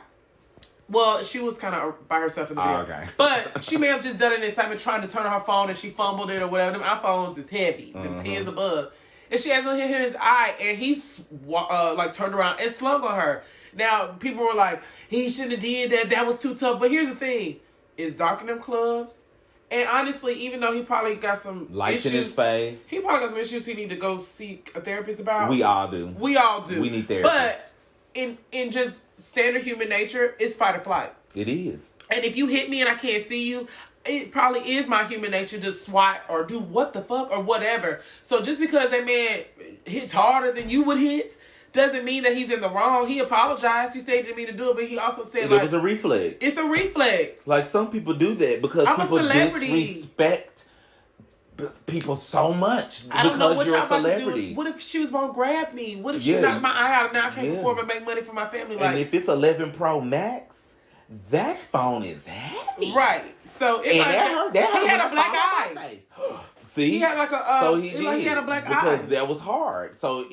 Well, she was kind of by herself in the video. Okay. But she may have just done it in excitement trying to turn on her phone and she fumbled it or whatever. Them iPhones is heavy. Them 10s above. And she has hit his eye and he's like turned around and slung on her. Now, people were like, he shouldn't have did that. That was too tough. But here's the thing. It's dark in them clubs. And honestly, even though he probably got some lights issues, in his face. he probably got some issues he need to go seek a therapist about. We all do. We all do. We need therapy. But in just standard human nature, it's fight or flight. It is. And if you hit me and I can't see you, it probably is my human nature to swat or do what the fuck or whatever. So just because that man hits harder than you would hit doesn't mean that he's in the wrong. He apologized. He said he didn't mean to do it, but he also said it was a reflex. It's a reflex. Like some people do that because people disrespect people so much because you're a celebrity. What if she was gonna grab me? What if she knocked my eye out and now I can't perform and make money for my family? And if it's 11 Pro Max, that phone is heavy. Right. So it he had a black eye. See, he had like a so he did like he had a black because eye. that was hard. So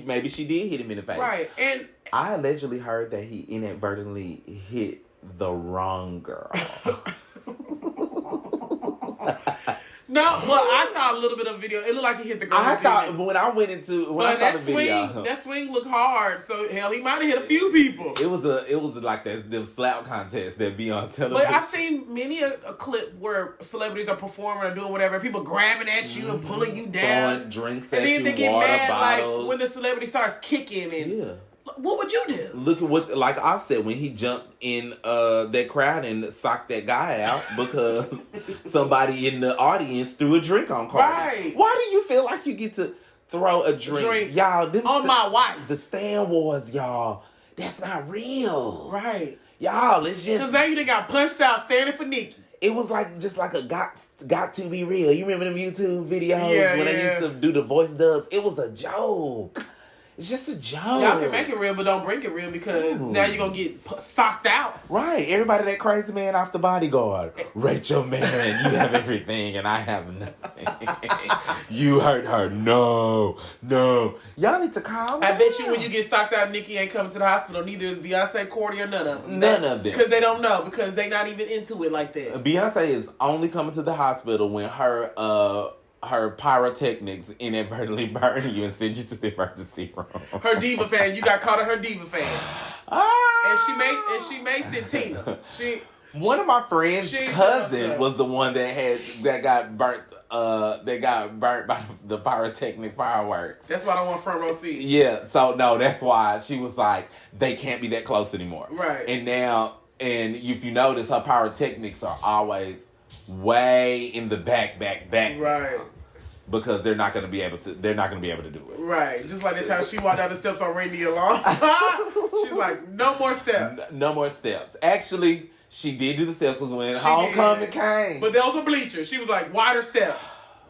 maybe she did hit him in the face. Right. And I allegedly heard that he inadvertently hit the wrong girl. No, well, I saw a little bit of video. It looked like he hit the girl. I thought when I saw the video, that swing looked hard. So hell, he might have hit a few people. It was like them slap contests that be on television. But I've seen many a clip where celebrities are performing or doing whatever, people grabbing at you and pulling you down, throwing drinks and at then you, they get water mad bottles. like when the celebrity starts kicking and. What would you do? Look at what, like I said, when he jumped in that crowd and socked that guy out because somebody in the audience threw a drink on Cardi. Right. Why do you feel like you get to throw a drink? Y'all, my wife. The Stan Wars, y'all, that's not real. Right. Y'all, it's just... Because now you done got punched out standing for Nikki. It was like just like a got to be real. You remember them YouTube videos when they used to do the voice dubs? It was a joke. It's just a joke. Y'all can make it real, but don't bring it real because now you're going to get socked out. Right. Everybody that crazy man off the Bodyguard. Rachel, man, you have everything and I have nothing. You hurt her. No. Y'all need to calm down. I bet you when you get socked out, Nikki ain't coming to the hospital. Neither is Beyonce, Cordy, or none of them. None of them. Because they don't know. Because they not even into it like that. Beyonce is only coming to the hospital when her pyrotechnics inadvertently burn you and send you to the emergency room. Her diva fan. You got caught at her diva fan. And she may send Tina. One of my friend's cousin was the one that got burnt by the pyrotechnic fireworks. That's why I don't want front row seats. Yeah, so no, that's why she was like, they can't be that close anymore. Right. And if you notice, her pyrotechnics are always way in the back. Right. Because they're not gonna be able to do it. Right. Just like that's how she walked down the steps on Reindeer Law. She's like, no more steps. No more steps. Actually, she did do the steps because when homecoming came. But those were bleachers. She was like, wider steps.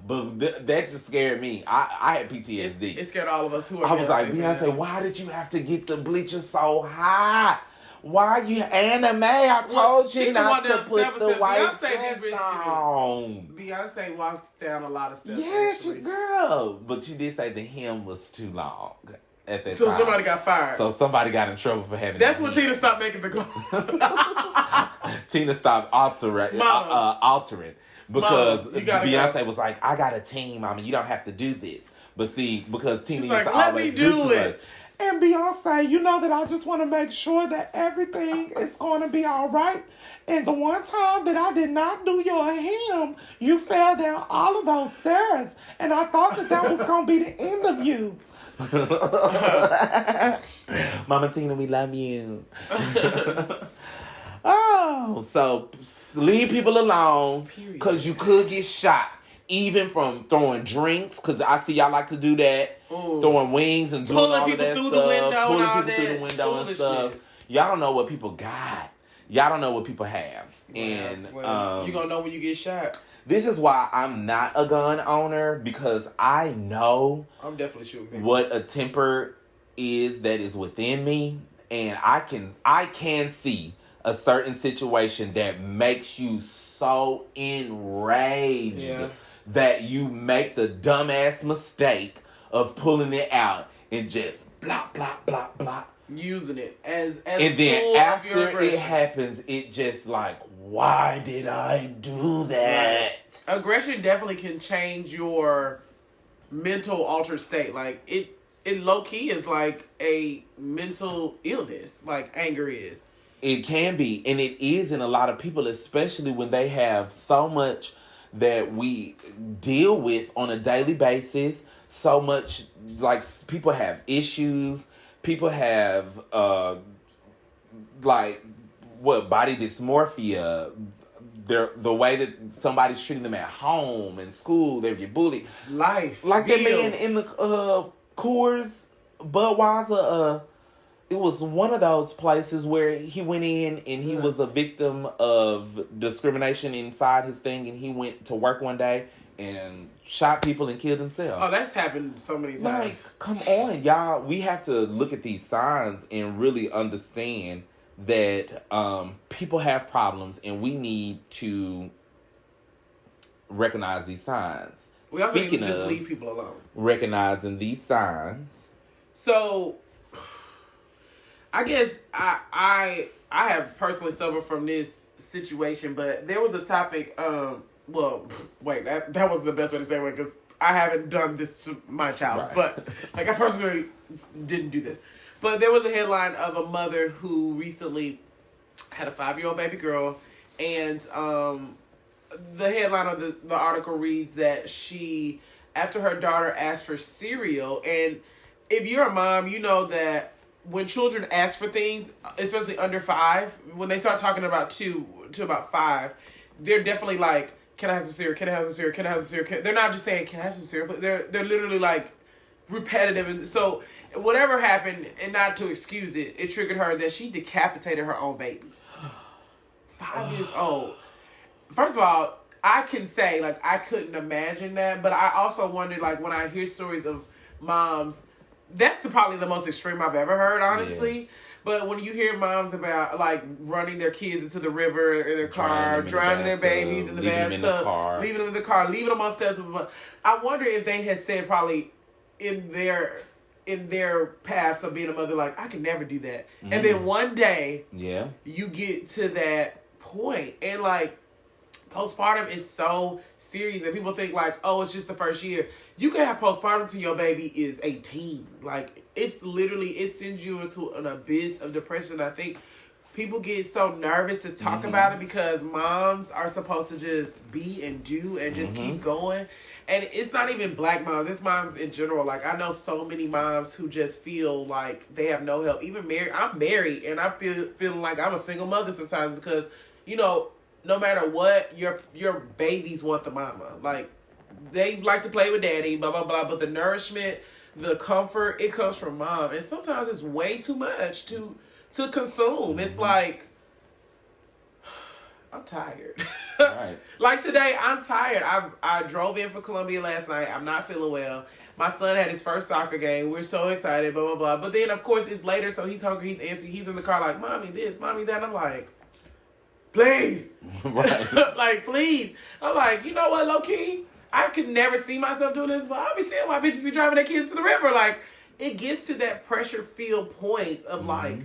But that just scared me. I had PTSD. It scared all of us who are I was like, Beyonce, why did you have to get the bleachers so high? Why you anime? I told you not to put the white dress on. Beyonce walked down a lot of steps. Yes, girl. But she did say the hem was too long at that time. So somebody got fired. So somebody got in trouble for having That's when Tina stopped making the clothes. Tina stopped altering. Because Beyonce was like, I got a team, Mama. You don't have to do this. But see, because Tina used to always do too much. And Beyonce, you know that I just want to make sure that everything is going to be all right. And the one time that I did not do your hem, you fell down all of those stairs. And I thought that was going to be the end of you. Mama Tina, we love you. Oh, so leave people alone because you could get shot. Even from throwing drinks, because I see y'all like to do that. Ooh. Throwing wings and doing all of that stuff. Pulling people through the window and stuff. Y'all don't know what people got. Y'all don't know what people have. And you're going to know when you get shot. This is why I'm not a gun owner, because I know I'm definitely shooting people. What a temper is that is within me. And I can see a certain situation that makes you so enraged that you make the dumbass mistake of pulling it out and just blah, blah, blah, blah. using it as and then after it happens, it just like, why did I do that? Right. Aggression definitely can change your mental altered state. Like it low key is like a mental illness, like anger is. It can be, and it is in a lot of people, especially when they have so much that we deal with on a daily basis. So much, like, people have issues. People have, like, body dysmorphia. The way that somebody's treating them at home and school, they get bullied. Life. Like that man in the Coors Budweiser, it was one of those places where he went in and he was a victim of discrimination inside his thing, and he went to work one day and shot people and killed himself. Oh, that's happened so many times. Like, come on, y'all. We have to look at these signs and really understand that people have problems, and we need to recognize these signs. We also need to just leave people alone. Recognizing these signs. So, I guess I have personally suffered from this situation, but there was a topic. Well, wait, that wasn't the best way to say it because I haven't done this to my child, right. But like I personally didn't do this. But there was a headline of a mother who recently had a 5-year-old baby girl, and the headline of the article reads that she, after her daughter asked for cereal, and if you're a mom, you know that when children ask for things, especially under 5, when they start talking about 2 to about 5, they're definitely like, can I have some cereal? Can I have some cereal? Can I have some cereal? They're not just saying, can I have some cereal? But they're literally like repetitive. And so whatever happened, and not to excuse it, it triggered her that she decapitated her own baby. 5 years old. First of all, I can say, like, I couldn't imagine that. But I also wonder, like, when I hear stories of moms, that's probably the most extreme I've ever heard, honestly. Yes. But when you hear moms about, like, running their kids into the river in their car, drowning their babies in the bathtub, leaving them in the car, leaving them on steps. I wonder if they had said probably in their past of being a mother, like, I could never do that. Mm. And then one day, you get to that point. And, like, postpartum is so serious that people think, like, oh, it's just the first year. You can have postpartum till your baby is 18. Like, it's literally, it sends you into an abyss of depression. I think people get so nervous to talk about it because moms are supposed to just be and do and just keep going. And it's not even black moms, it's moms in general. Like, I know so many moms who just feel like they have no help. Even married, I'm married, and I feeling like I'm a single mother sometimes because, you know, no matter what, your babies want the mama. Like, they like to play with daddy, blah, blah, blah. But the nourishment, the comfort, it comes from mom. And sometimes it's way too much to consume. It's like, I'm tired. Right. Like today, I'm tired. I drove in for Columbia last night. I'm not feeling well. My son had his first soccer game. We're so excited, blah, blah, blah. But then, of course, it's later, so he's hungry. He's antsy. He's in the car like, mommy this, mommy that. I'm like, please. Right. Like, please. I'm like, you know what, low-key? I could never see myself doing this, but I'll be seeing why bitches be driving their kids to the river. Like, it gets to that pressure-filled point of, like,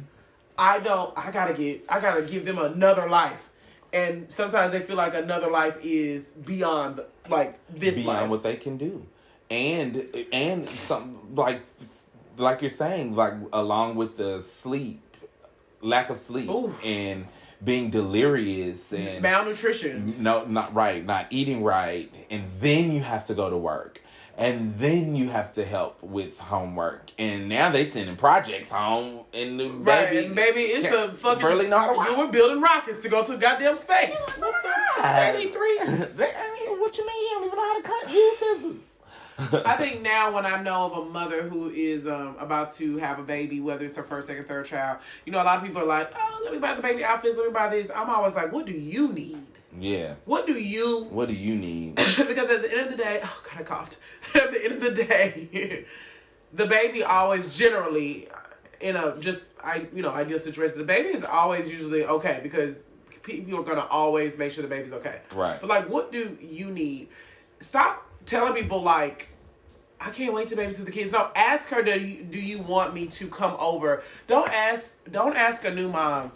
I gotta give them another life. And sometimes they feel like another life is beyond, like, this life. Beyond what they can do. And some, like you're saying, like, along with the sleep, lack of sleep. Oof. And being delirious and malnutrition. No, not right, not eating right. And then you have to go to work. And then you have to help with homework. And now they sending projects home, and the baby, it's a fucking, barely know how to you were building rockets to go to goddamn space. What the? They need 3. What you mean? You don't even know how to cut use scissors. I think now when I know of a mother who is about to have a baby, whether it's her first, second, third child, you know, a lot of people are like, oh, let me buy the baby outfits, let me buy this. I'm always like, what do you need? Yeah. What do you need? Because at the end of the day, oh God, I coughed. At the end of the day, the baby always generally in a ideal situation, the baby is always usually okay because people are gonna always make sure the baby's okay. Right. But like, what do you need? Stop telling people like I can't wait to babysit the kids. No, ask her, do you want me to come over? Don't ask a new mom,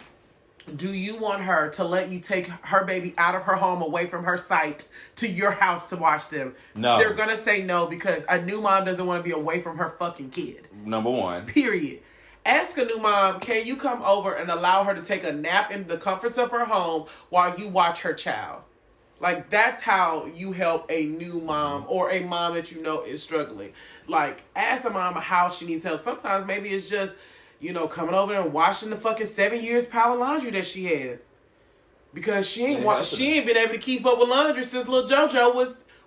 do you want her to let you take her baby out of her home, away from her sight, to your house to watch them? No. They're going to say no because a new mom doesn't want to be away from her fucking kid. Number one. Period. Ask a new mom, can you come over and allow her to take a nap in the comforts of her home while you watch her child? Like, that's how you help a new mom or a mom that you know is struggling. Like, ask a mom how she needs help. Sometimes maybe it's just, coming over and washing the fucking 7 years pile of laundry that she has. Because she ain't been able to keep up with laundry since little JoJo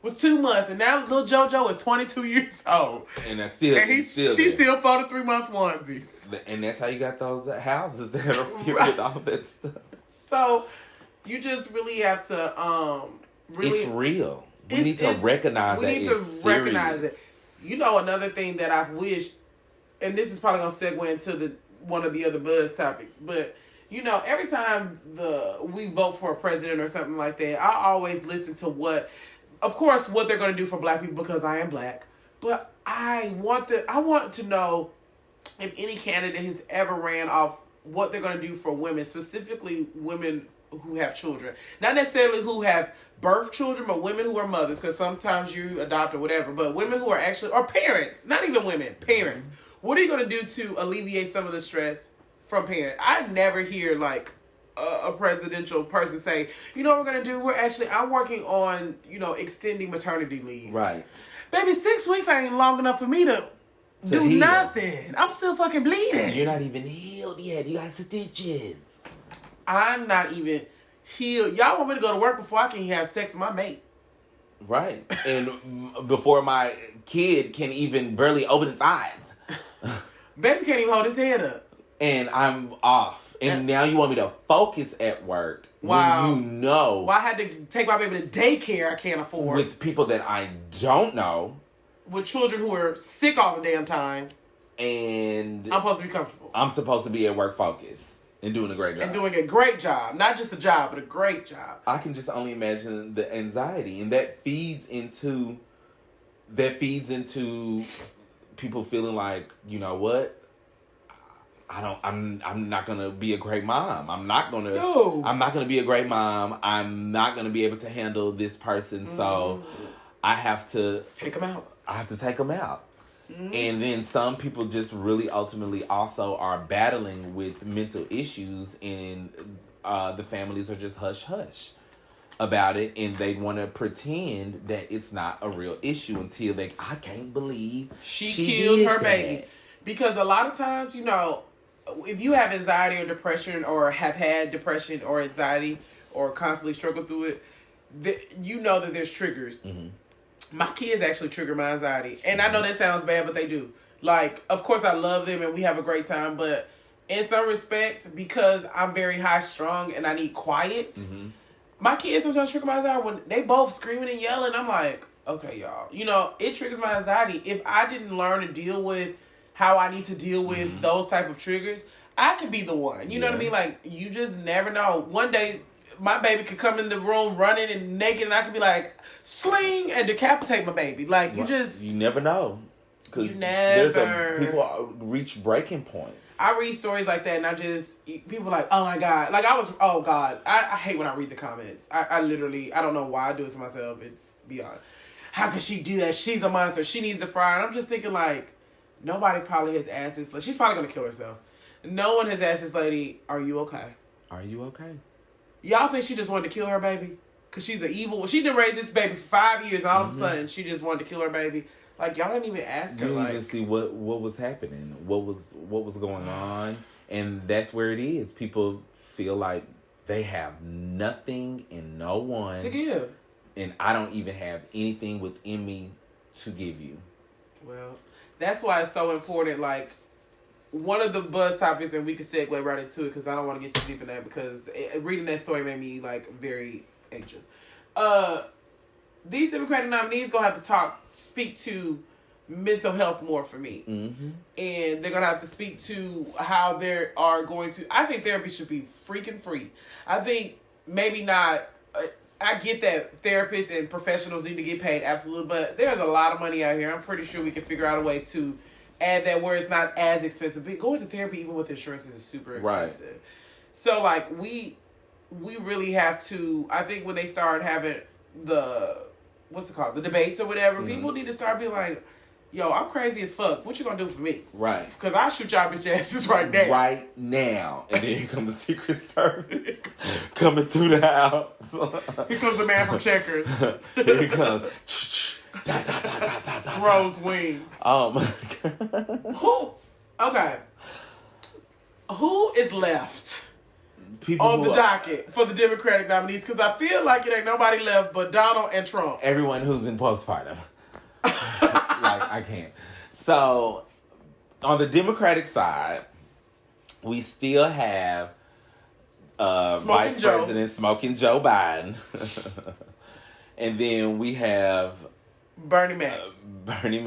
was 2 months. And now little JoJo is 22 years old. And she's still 43-month onesies. And that's how you got those houses that are filled with all that stuff. So, you just really have to, it's real. We need to recognize that. We need to recognize it. Another thing that I've wished, and this is probably going to segue into one of the other buzz topics, but, every time we vote for a president or something like that, I always listen to what they're going to do for black people because I am black. But I want to know if any candidate has ever ran off what they're going to do for women, specifically women who have children. Not necessarily who have birth children, but women who are mothers, because sometimes you adopt or whatever, but women who are actually, or parents, not even women, parents. What are you going to do to alleviate some of the stress from parents? I never hear like a presidential person say, what we're going to do? I'm working on, extending maternity leave. Right. Baby, 6 weeks ain't long enough for me to do heal. Nothing. I'm still fucking bleeding. You're not even healed yet. You got stitches. I'm not even healed. Y'all want me to go to work before I can have sex with my mate. Right. And before my kid can even barely open its eyes. Baby can't even hold his head up. And I'm off. And now you want me to focus at work. Wow. When Well, I had to take my baby to daycare I can't afford. With people that I don't know. With children who are sick all the damn time. And I'm supposed to be comfortable. I'm supposed to be at work focused. And doing a great job. And doing a great job. Not just a job, but a great job. I can just only imagine the anxiety. And that feeds into people feeling like, you know what? I'm not gonna be a great mom. I'm not gonna be a great mom. I'm not gonna be able to handle this person. So I have to take them out. I have to take them out. Mm-hmm. And then some people just really ultimately also are battling with mental issues, and the families are just hush about it, and they want to pretend that it's not a real issue until I can't believe she killed her baby. Because a lot of times, if you have anxiety or depression, or have had depression or anxiety, or constantly struggle through it, you know that there's triggers. Mm-hmm. My kids actually trigger my anxiety. And I know that sounds bad, but they do. Like, of course I love them and we have a great time, but in some respect, because I'm very high strung and I need quiet, my kids sometimes trigger my anxiety when they both screaming and yelling. I'm like, okay, y'all. It triggers my anxiety. If I didn't learn to deal with how I need to deal with those type of triggers, I could be the one. You know what I mean? Like, you just never know. One day, my baby could come in the room running and naked, and I could be like, sling, and decapitate my baby. Like, you never know. Because people reach breaking points. I read stories like that, and people are like, oh my God. Like, oh God. I hate when I read the comments. I literally, I don't know why I do it to myself. It's beyond. How could she do that? She's a monster. She needs to fry. And I'm just thinking, like, nobody probably has asked this. Like, she's probably going to kill herself. No one has asked this lady, are you okay? Are you okay? Y'all think she just wanted to kill her baby? Because she's an evil... She didn't raise this baby for 5 years, and all of a sudden, she just wanted to kill her baby. Like, y'all didn't even ask her. You didn't even see what was happening, what was going on. And that's where it is. People feel like they have nothing and no one to give. And I don't even have anything within me to give you. Well, that's why it's so important. Like, one of the buzz topics, and we can segue right into it because I don't want to get too deep in that, because reading that story made me like very anxious. These Democratic nominees gonna have to speak to mental health more for me, and they're gonna have to speak to how they are going to. I think therapy should be freaking free. I think maybe not I get that therapists and professionals need to get paid, absolutely, but there's a lot of money out here. I'm pretty sure we can figure out a way to add that where it's not as expensive. But going to therapy, even with insurance, is super expensive. Right. So, like, we really have to, I think when they start having the, what's it called, the debates or whatever, people need to start being like, yo, I'm crazy as fuck. What you gonna do for me? Right. Because I shoot y'all bitch asses right now. Right now. And then here comes the Secret Service coming through the house. Here comes the man from Checkers. Here he comes. Rose wings. Oh my God. Who is left people on the docket for the Democratic nominees? Because I feel like it ain't nobody left but Donald and Trump. Everyone who's in postpartum. Like, I can't. So, on the Democratic side, we still have Vice President Smoking Joe Biden. And then we have Bernie Mac. Bernie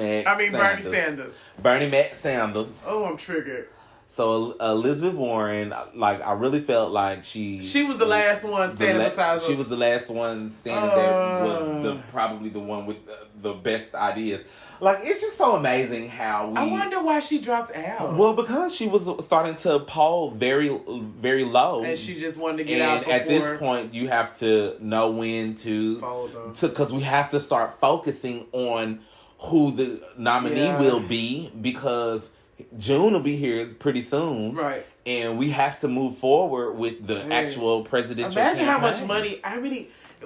Sanders. Bernie Mac Sanders. Oh, I'm triggered. So Elizabeth Warren, like, I really felt like she was the last one standing beside us. She was the last one standing there, was probably the one with the best ideas. Like, it's just so amazing how I wonder why she dropped out. Well, because she was starting to poll very, very low. And she just wanted to get out before. And at this point, you have to know when to because we have to start focusing on who the nominee will be, because June will be here pretty soon. Right. And we have to move forward with the actual presidential campaign. How much money,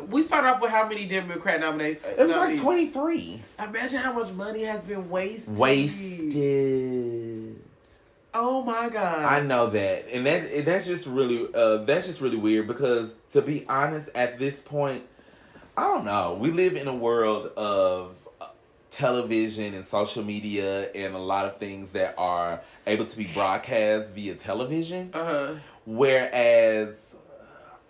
we started off with how many Democrat nominations? It was like 23. Imagine how much money has been wasted. Oh my God. I know that. And that's just really weird, because to be honest, at this point, I don't know. We live in a world of television and social media and a lot of things that are able to be broadcast via television. Whereas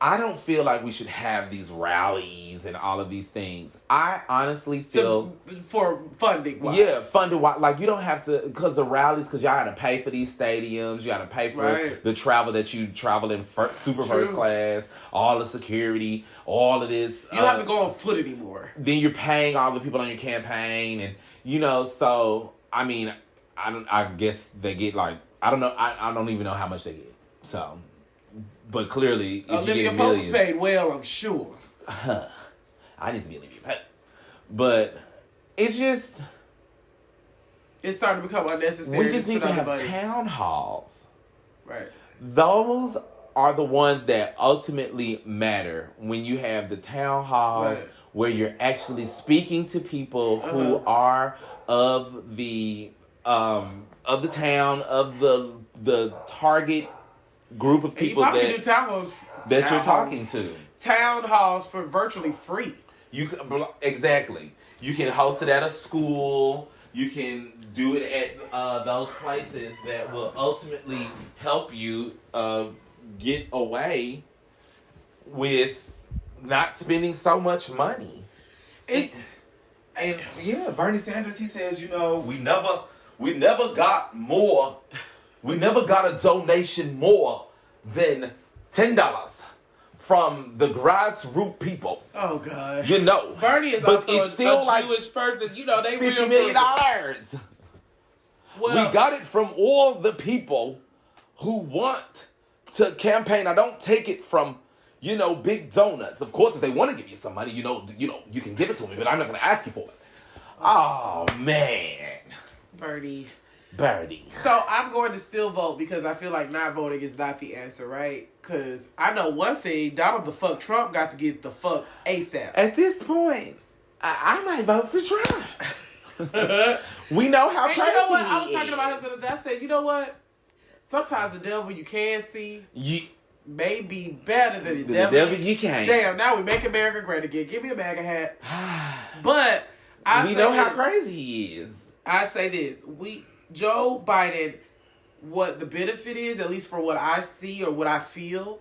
I don't feel like we should have these rallies and all of these things. I honestly feel for funding. Yeah, funding. Like, you don't have to, because the rallies, because y'all got to pay for these stadiums. You got to pay for the travel that you travel in super first class, all the security, all of this. You don't have to go on foot anymore. Then you're paying all the people on your campaign, and so I guess they get like, I don't know. I don't even know how much they get. So. But clearly, if Olivia you get millions, Pope's paid well, I'm sure. I need to be Olivia Pope. But it's starting to become unnecessary. We just need to have town halls. Right. Those are the ones that ultimately matter, when you have the town halls where you're actually speaking to people who are of the town, of the target group of people that you're talking to. Town halls for virtually free. Exactly. You can host it at a school. You can do it at those places that will ultimately help you get away with not spending so much money. And Bernie Sanders, he says, we never got more. We never got a donation more than $10 from the grassroots people. Oh God! Bernie is also a Jewish person. They $50 million. Well, we got it from all the people who want to campaign. I don't take it from big donuts. Of course, if they want to give you some money, you can give it to me, but I'm not going to ask you for it. Oh man, Bernie. So I'm going to still vote, because I feel like not voting is not the answer, right? Because I know one thing: Donald the fuck Trump got to get the fuck ASAP. At this point, I might vote for Trump. We know how crazy you know what? I was talking about him the other day. I said, you know what? Sometimes the devil you can see may be better than the devil you can't. Damn, now we make America great again. Give me a MAGA hat. But we know how crazy he is. I say this: Joe Biden, what the benefit is, at least for what I see or what I feel,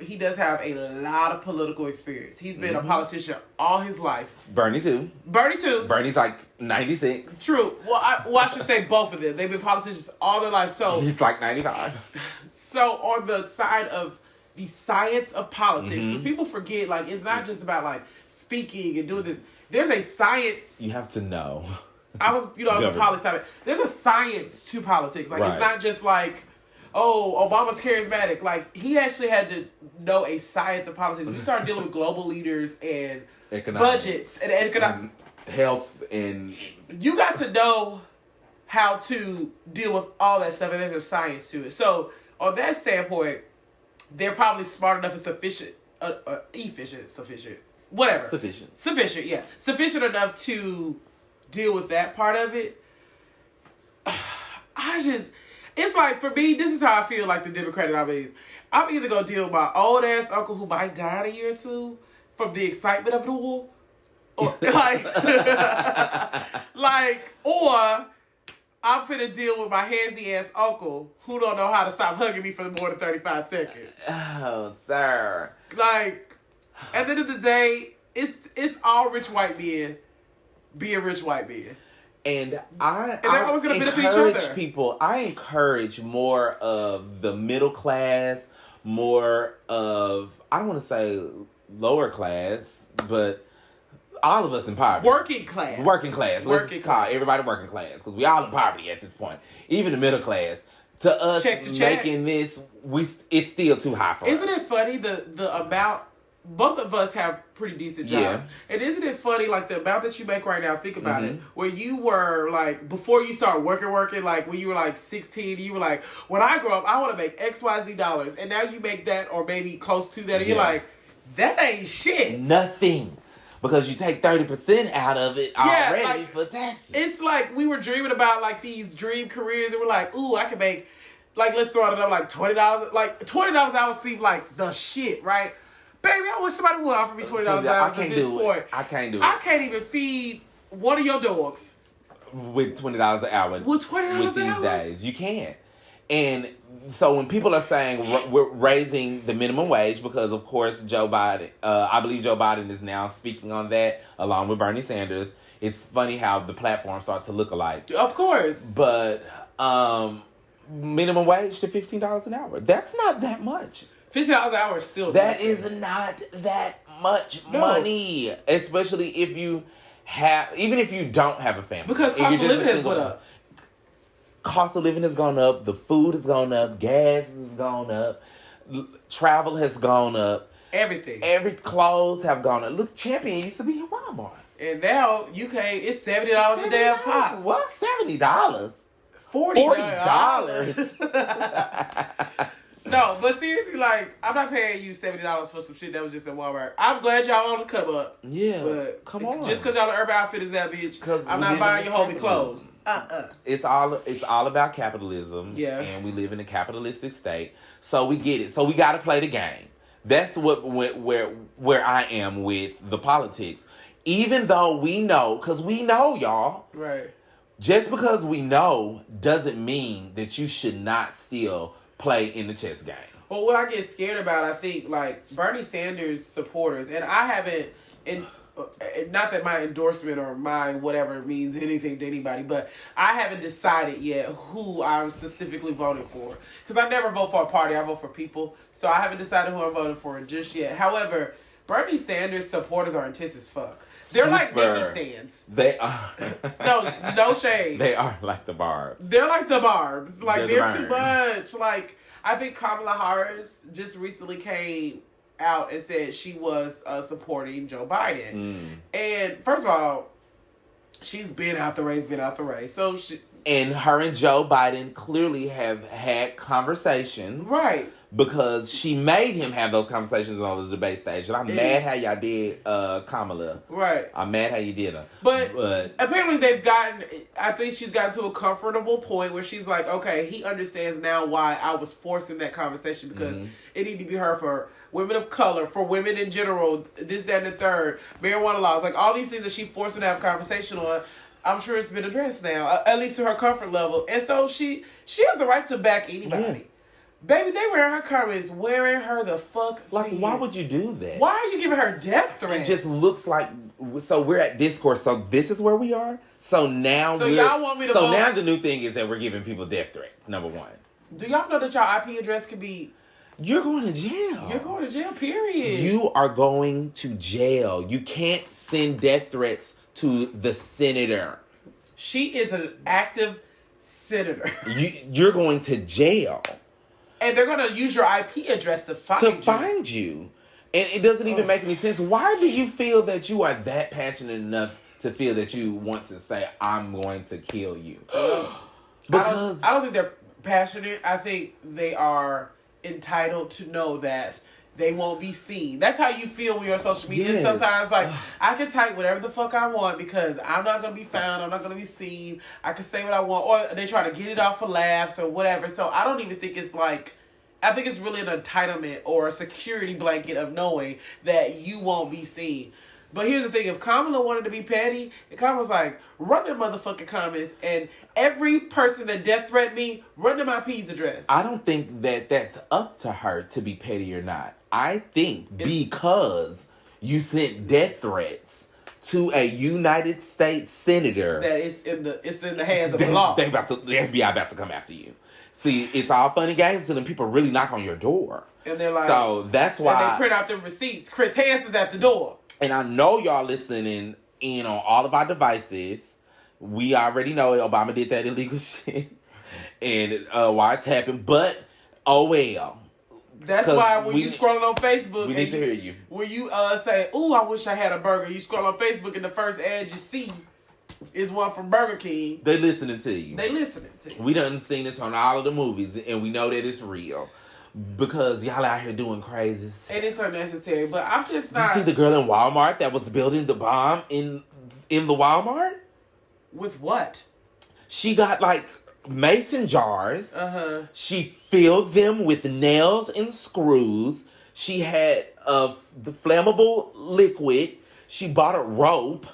he does have a lot of political experience. He's been a politician all his life. Bernie too. Bernie's like 96. True. Well, I should say both of them. They've been politicians all their life. So he's like 95. So on the side of the science of politics. Because people forget, like, it's not just about, like, speaking and doing this. There's a science. You have to know. I was a poli-sci. There's a science to politics. Like, it's not just like, oh, Obama's charismatic. Like, he actually had to know a science of politics. We started dealing with global leaders and budgets and economic health, and you got to know how to deal with all that stuff, and there's a science to it. So, on that standpoint, they're probably smart enough and sufficient enough to deal with that part of it. It's like, for me, this is how I feel like the Democratic nominees. I'm either going to deal with my old ass uncle who might die in a year or two from the excitement of it all, or or I'm finna deal with my handsy ass uncle who don't know how to stop hugging me for more than 35 seconds. Oh, sir. Like, at the end of the day, it's all rich white men being rich white men. And I encourage people. I encourage more of the middle class, more of, I don't want to say lower class, but all of us in poverty. Working class. Let's call everybody working class, because we all in poverty at this point. Even the middle class. To us, making this, it's still too high for us. Isn't it funny the amount? Both of us have pretty decent jobs. Yeah. And isn't it funny, like, the amount that you make right now, think about it. When you were, like, before you start working, like, when you were, like, 16, you were like, when I grow up, I want to make XYZ dollars. And now you make that, or maybe close to that, and you're like, that ain't shit. Nothing. Because you take 30% out of it already for taxes. It's like we were dreaming about, like, these dream careers, and we're like, ooh, I can make, like, let's throw it up, like, $20. Like, $20 an hour seems like the shit, right? Baby, I wish somebody would offer me $20 an hour at this point. I can't do it. I can't even feed one of your dogs. With $20 an hour. With $20 an hour? With these days. You can't. And so when people are saying we're raising the minimum wage, because, of course, Joe Biden, I believe Joe Biden is now speaking on that, along with Bernie Sanders. It's funny how the platforms start to look alike. Of course. But minimum wage to $15 an hour. That's not that much. $15 an hour is still... That is not that much money. Especially if you have... Even if you don't have a family. Because cost of living has went up. Cost of living has gone up. The food has gone up. Gas has gone up. Travel has gone up. Everything. Every clothes have gone up. Look, Champion used to be in Walmart. And now, it's $70 a damn pop. What? $70? $40. No, but seriously, like, I'm not paying you $70 for some shit that was just in Walmart. I'm glad y'all on the come up. Yeah, but come on. Just because y'all the Urban Outfitters that bitch, I'm not buying your homie clothes. It's all about capitalism. Yeah, and we live in a capitalistic state, so we get it. So we got to play the game. That's where I am with the politics. Even though we know, because we know, y'all. Right. Just because we know doesn't mean that you should not still play in the chess game. Well, what I get scared about, I think, like, Bernie Sanders supporters, and I haven't, not that my endorsement or my whatever means anything to anybody, but I haven't decided yet who I'm specifically voting for. Because I never vote for a party, I vote for people. So I haven't decided who I'm voting for just yet. However, Bernie Sanders supporters are intense as fuck. They're like Mickey stands. They are. No shade. They are like the Barbs. They're like the Barbs. Like, they're too much. Like, I think Kamala Harris just recently came out and said she was supporting Joe Biden. And first of all, she's been out the race. So and her and Joe Biden clearly have had conversations. Right. Because she made him have those conversations on the debate stage. And I'm mad how y'all did Kamala. Right. I'm mad how you did her. But apparently I think she's gotten to a comfortable point where she's like, okay, he understands now why I was forcing that conversation, because it needed to be heard for women of color, for women in general, this, that, and the third, marijuana laws, like all these things that she forced him to have a conversation on. I'm sure it's been addressed now, at least to her comfort level. And so she has the right to back anybody. Yeah. Baby, they wearing her comments, wearing her the fuck. Like, why would you do that? Why are you giving her death threats? It just looks like, so we're at discourse, so this is where we are? So now y'all want me to vote? Now the new thing is that we're giving people death threats, number one. Do y'all know that y'all IP address could be you're going to jail. You're going to jail, period. You are going to jail. You can't send death threats to the senator. She is an active senator. You're going to jail. And they're going to use your IP address to find you. And it doesn't even make any sense. Why do you feel that you are that passionate enough to feel that you want to say, I'm going to kill you? Because I don't think they're passionate. I think they are entitled to know that they won't be seen. That's how you feel when you're on social media. Yes. Sometimes, like, I can type whatever the fuck I want because I'm not going to be found. I'm not going to be seen. I can say what I want. Or they try to get it off for laughs or whatever. So I don't even think it's like... I think it's really an entitlement or a security blanket of knowing that you won't be seen. But here's the thing. If Kamala wanted to be petty, and Kamala's like, run them motherfucking comments, and every person that death threatened me, run to my P's address. I don't think that that's up to her to be petty or not. I think because you sent death threats to a United States senator... that it's in the hands of the law. The FBI about to come after you. See, it's all fun and games until people really knock on your door. And they're like... So that's why... And they print out them receipts. Chris Hansen's at the door. And I know y'all listening in on all of our devices. We already know Obama did that illegal shit. And wiretapping. But, oh well. That's why when you scrolling on Facebook... We need to hear you. When you say, ooh, I wish I had a burger. You scroll on Facebook and the first ad you see... is one from Burger King. They listening to you. We done seen this on all of the movies, and we know that it's real. Because y'all out here doing crazy. And it's unnecessary, but I'm just not... Did you see the girl in Walmart that was building the bomb in the Walmart? With what? She got, like, mason jars. Uh-huh. She filled them with nails and screws. She had the flammable liquid. She bought a rope.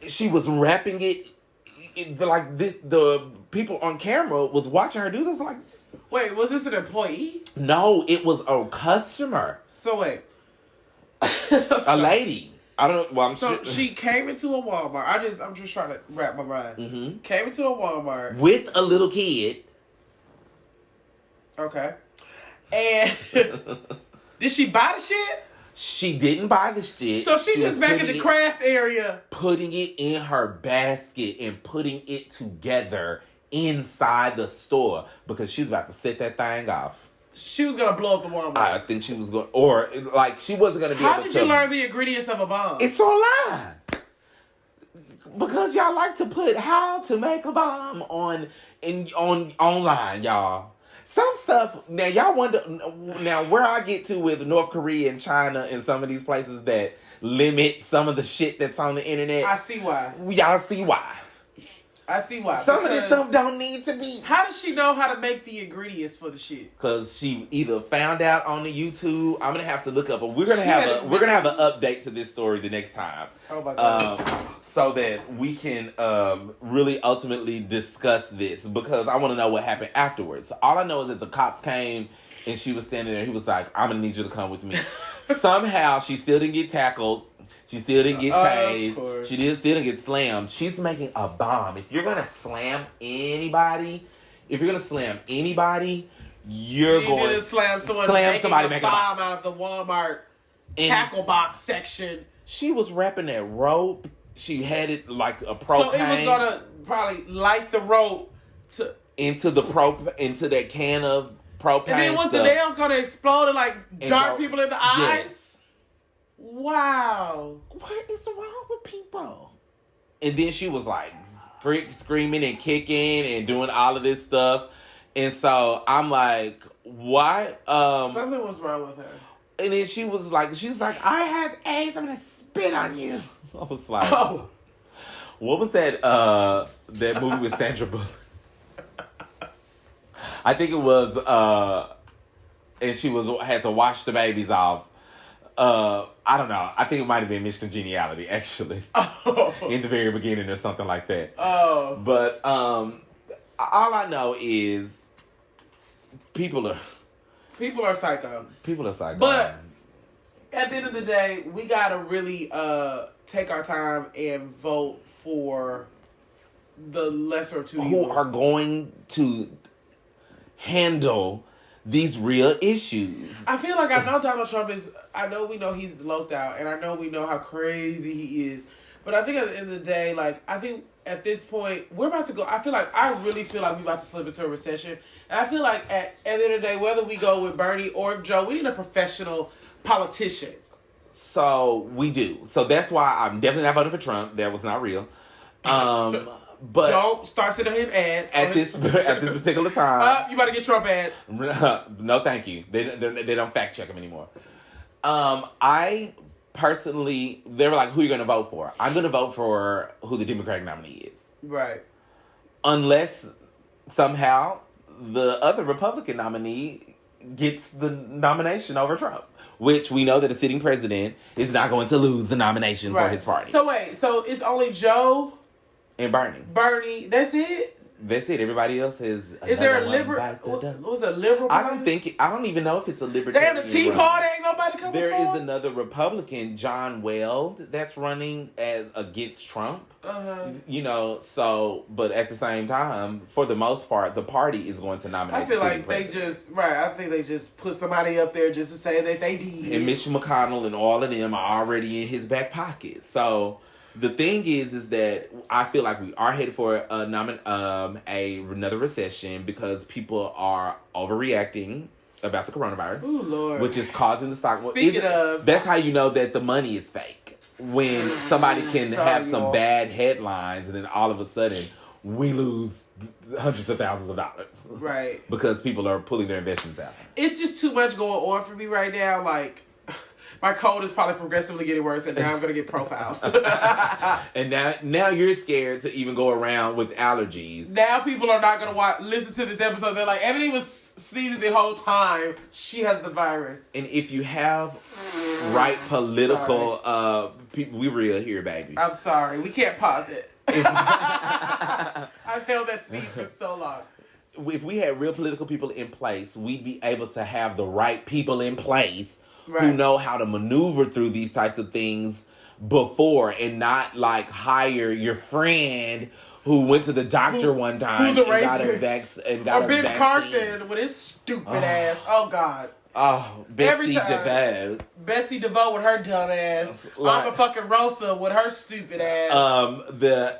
She was wrapping it like this. The people on camera was watching her do this. Like, wait, was this an employee? No, it was a customer. So wait, a lady. I don't know. Well, she came into a Walmart. I'm just trying to wrap my mind. Mm-hmm. Came into a Walmart with a little kid. Okay. And did she buy the shit? She didn't buy the shit. So she just back in the craft area. Putting it in her basket and putting it together inside the store because she's about to set that thing off. She was going to blow up the Walmart. I think she was going to, or like she wasn't going to be able to. How did you learn the ingredients of a bomb? It's online. Because y'all like to put how to make a bomb on online, y'all. Some stuff, now y'all wonder, now where I get to with North Korea and China and some of these places that limit some of the shit that's on the internet. I see why. Y'all see why. I see why. Some of this stuff don't need to be. How does she know how to make the ingredients for the shit? Because she either found out on the YouTube. I'm gonna have to look up. But we're gonna have an update to this story the next time. Oh my god! So that we can really ultimately discuss this because I want to know what happened afterwards. All I know is that the cops came and she was standing there. He was like, "I'm gonna need you to come with me." Somehow she still didn't get tackled. She still didn't get tased. She still didn't get slammed. She's making a bomb. If you're going to slam anybody, you're going to slam somebody making a bomb out of the Walmart tackle box section. She was wrapping that rope. She had it like a propane. So it was going to probably light the rope into that can of propane. And then was the nails going to explode and like dart people in the eyes? Yes. Wow. What is wrong with people? And then she was like screaming and kicking and doing all of this stuff. And so I'm like, why? Something was wrong with her. And then she's like, I have AIDS. I'm going to spit on you. I was like, oh. What was that movie with Sandra Bullock? I think it was, and she had to wash the babies off. I don't know. I think it might have been Miss Congeniality, actually. Oh. In the very beginning or something like that. Oh. But all I know is people are psycho. People are psycho. But at the end of the day, we gotta really take our time and vote for the lesser of two evils. Who are going to handle these real issues. I feel like I know Donald Trump is. I know we know he's loped out, and I know we know how crazy he is. But I think at the end of the day, like I think at this point we're about to go. I really feel like we're about to slip into a recession, and I feel like at the end of the day, whether we go with Bernie or Joe, we need a professional politician. So we do. So that's why I'm definitely not voting for Trump. That was not real. But don't start sending him ads at this particular time. You better get Trump ads. No, thank you. They don't fact check him anymore. I personally, they were like, "Who are you going to vote for?" I'm going to vote for who the Democratic nominee is. Right. Unless somehow the other Republican nominee gets the nomination over Trump, which we know that a sitting president is not going to lose the nomination for his party. So wait, so it's only Joe and Bernie. Bernie, that's it? That's it. Everybody else is there a liberal? Was a liberal party? I don't even know if it's a libertarian. Damn, the Tea Party ain't nobody coming There forward? is another Republican, John Weld, that's running against Trump. You know, so, but at the same time, for the most part, the party is going to nominate. I feel like they just, I think they just put somebody up there just to say that they did. And Mitch McConnell and all of them are already in his back pocket. So the thing is that I feel like we are headed for another recession because people are overreacting about the coronavirus. Ooh, Lord. Which is causing the stock. Speaking of, that's how you know that the money is fake. When somebody can have some bad headlines and then all of a sudden we lose hundreds of thousands of dollars. Right. Because people are pulling their investments out. It's just too much going on for me right now. Like, my cold is probably progressively getting worse, and now I'm going to get profiled. And now you're scared to even go around with allergies. Now people are not going to listen to this episode. They're like, everything was seasoned the whole time. She has the virus. And if you have right political people, we real here, baby. I'm sorry. We can't pause it. I held that sneeze for so long. If we had real political people in place, we'd be able to have the right people in place who know how to maneuver through these types of things before, and not like hire your friend who went to the doctor one time who's a racist. Got a vaccine. Or Ben Carson with his stupid ass. Oh, God. Oh, Betsy DeVos. Betsy DeVos with her dumb ass. Mama fucking Rosa with her stupid ass. The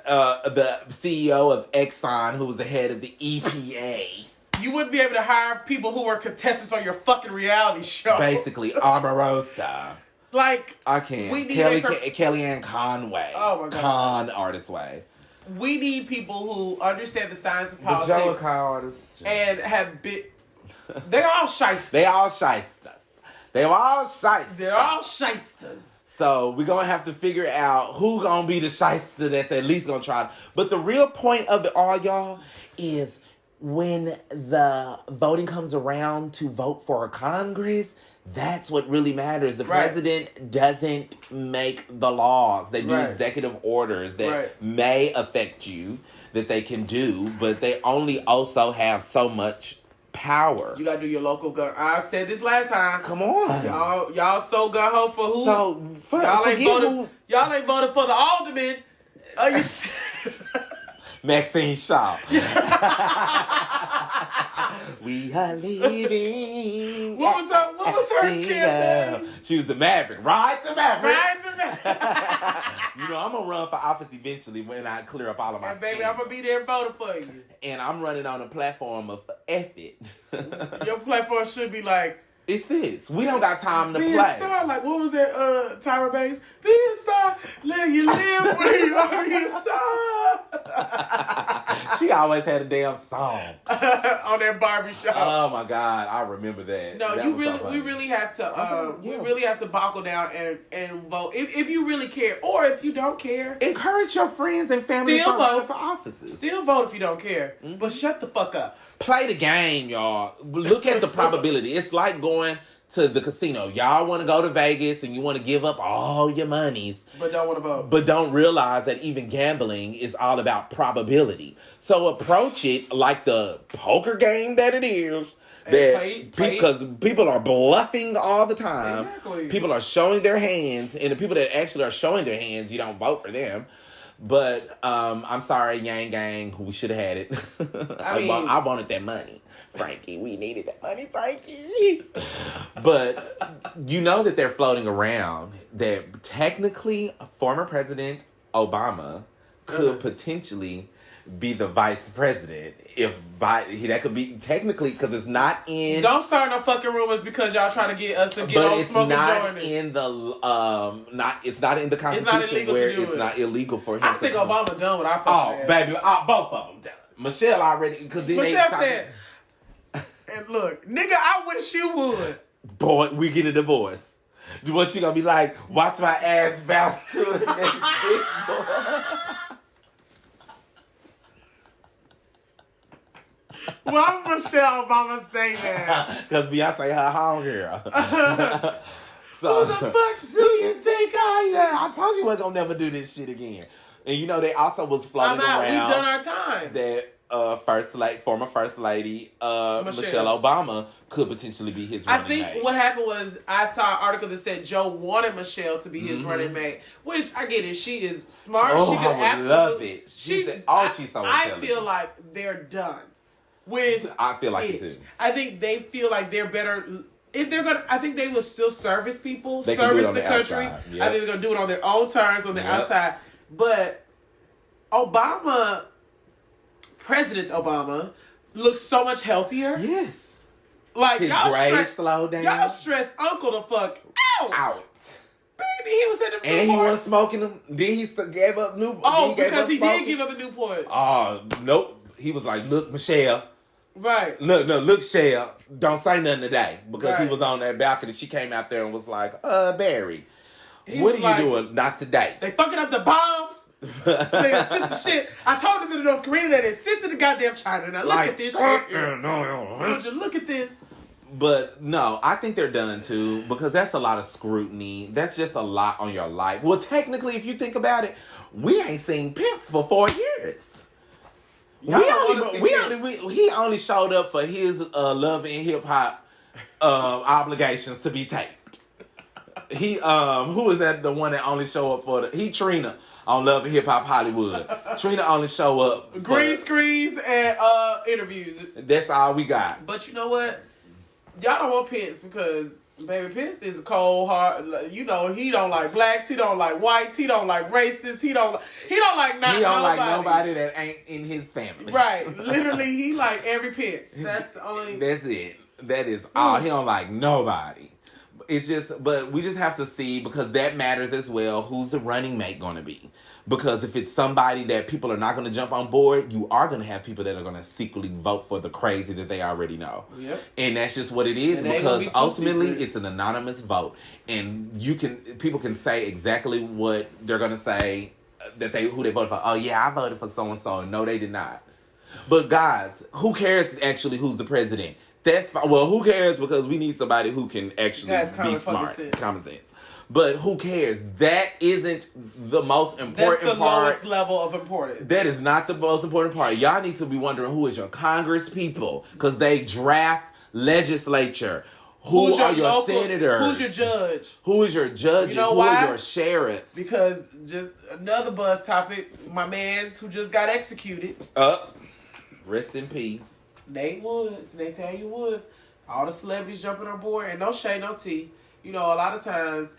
CEO of Exxon, who was the head of the EPA. You wouldn't be able to hire people who were contestants on your fucking reality show. Basically, Omarosa. Like, I can't. We need Kellyanne Conway. Oh my God. Con artist way. We need people who understand the science of politics. The artists. And have been. They're all shysters. They're all shysters. They're all shysters. So we're going to have to figure out who going to be the shyster that's at least going to try. But the real point of it all, y'all, is when the voting comes around to vote for a Congress, that's what really matters. The president doesn't make the laws. They do executive orders that may affect you, that they can do, but they only also have so much power. You gotta do your local gun. I said this last time. Come on, y'all so gun ho for who? So y'all ain't voted for the alderman. Maxine Shaw. We are leaving. What was her campaign? She was the Maverick. Ride the Maverick. You know, I'm going to run for office eventually when I clear up all of my baby, I'm going to be there voting for you. And I'm running on a platform of F it. Your platform should be like, it's this. We don't got time to play. Be a star. Like, what was that, Tyra Banks? Be a star. Let you live where you are. Be a star. She always had a damn song. On that Barbie show. Oh, my God. I remember that. No, we really have to, we really have to buckle down and vote. If you really care, or if you don't care. Encourage your friends and family to vote for offices. Still vote if you don't care. Mm-hmm. But shut the fuck up. Play the game, y'all. Look at the probability. It's like going to the casino. Y'all want to go to Vegas and you want to give up all your monies. But don't want to vote. But don't realize that even gambling is all about probability. So approach it like the poker game that it is. Because people are bluffing all the time. Exactly. People are showing their hands. And the people that actually are showing their hands, you don't vote for them. But I'm sorry, Yang Gang. We should have had it. I wanted that money, Frankie. We needed that money, Frankie. But you know that they're floating around that technically former President Obama could potentially be the vice president if that could be technically because it's not in. Don't start no fucking rumors because y'all trying to get us to get on smoking joint. But it's not in the it's not in the Constitution where it's not illegal for him. I think Obama done with our fucking baby, both of them done. Michelle already because Michelle said, and look, nigga, I wish you would. Boy, we get a divorce. What she gonna be like? Watch my ass bounce to the next big boy. Why Michelle Obama say that? Because Beyonce her homegirl. So, who the fuck do you think I am? I told you we're gonna never do this shit again. And you know they also was floating around. We've done our time. That former first lady Michelle Obama could potentially be his running mate. I think what happened was I saw an article that said Joe wanted Michelle to be his running mate, which I get it. She is smart. Oh, she could I love it. She's so intelligent. I feel like they're done. I feel like it too. I think they feel like they're better if they're gonna. I think they will still service people, they service the country. Yep. I think they're gonna do it on their own terms on the outside. But Obama, President Obama, looks so much healthier. Yes, like his y'all slowed down. Y'all stressed Uncle the fuck out. Baby, he was in the and he wasn't smoking them. Then he gave up Newport. Oh, because he did give up the Newport. Oh nope. He was like, "Look, Michelle." Right. Look, Shell. Don't say nothing today because he was on that balcony. She came out there and was like, Barry, what are you doing? Not today. They fucking up the bombs. They sent the shit. I told this to the North Korean that they sent to the goddamn China. Now look at this shit. Would you look at this? But no, I think they're done too because that's a lot of scrutiny. That's just a lot on your life. Well, technically, if you think about it, we ain't seen Pence for 4 years. He only showed up for his Love and Hip Hop obligations to be taped. He who is that? The one that only show up for Trina on Love and Hip Hop Hollywood. Trina only show up green screens and interviews. That's all we got. But you know what? Y'all don't want Pence because baby Pence is a cold heart. You know he don't like blacks. He don't like whites. He don't like racists. He don't like nobody that ain't in his family. Right. Literally, he like every Pence. That's the only. That's it. That is all. He don't like nobody. It's just, but we just have to see because that matters as well. Who's the running mate going to be? Because if it's somebody that people are not going to jump on board, you are going to have people that are going to secretly vote for the crazy that they already know. Yep. And that's just what it is because ultimately it's an anonymous vote. And people can say exactly what they're going to say who they voted for. Oh yeah, I voted for so-and-so. No, they did not. But guys, who cares actually who's the president? That's fine. Well, who cares because we need somebody who can actually be smart. Common sense. But who cares? That isn't the most important part. That's the lowest level of importance. That is not the most important part. Y'all need to be wondering who is your Congress people because they draft legislature. Who are your senators? Who's your judge? Who is your judges? You know who are your sheriffs? Because just another buzz topic, my mans who just got executed. Rest in peace. Nate Woods. All the celebrities jumping on board. And no shade, no tea. You know, a lot of times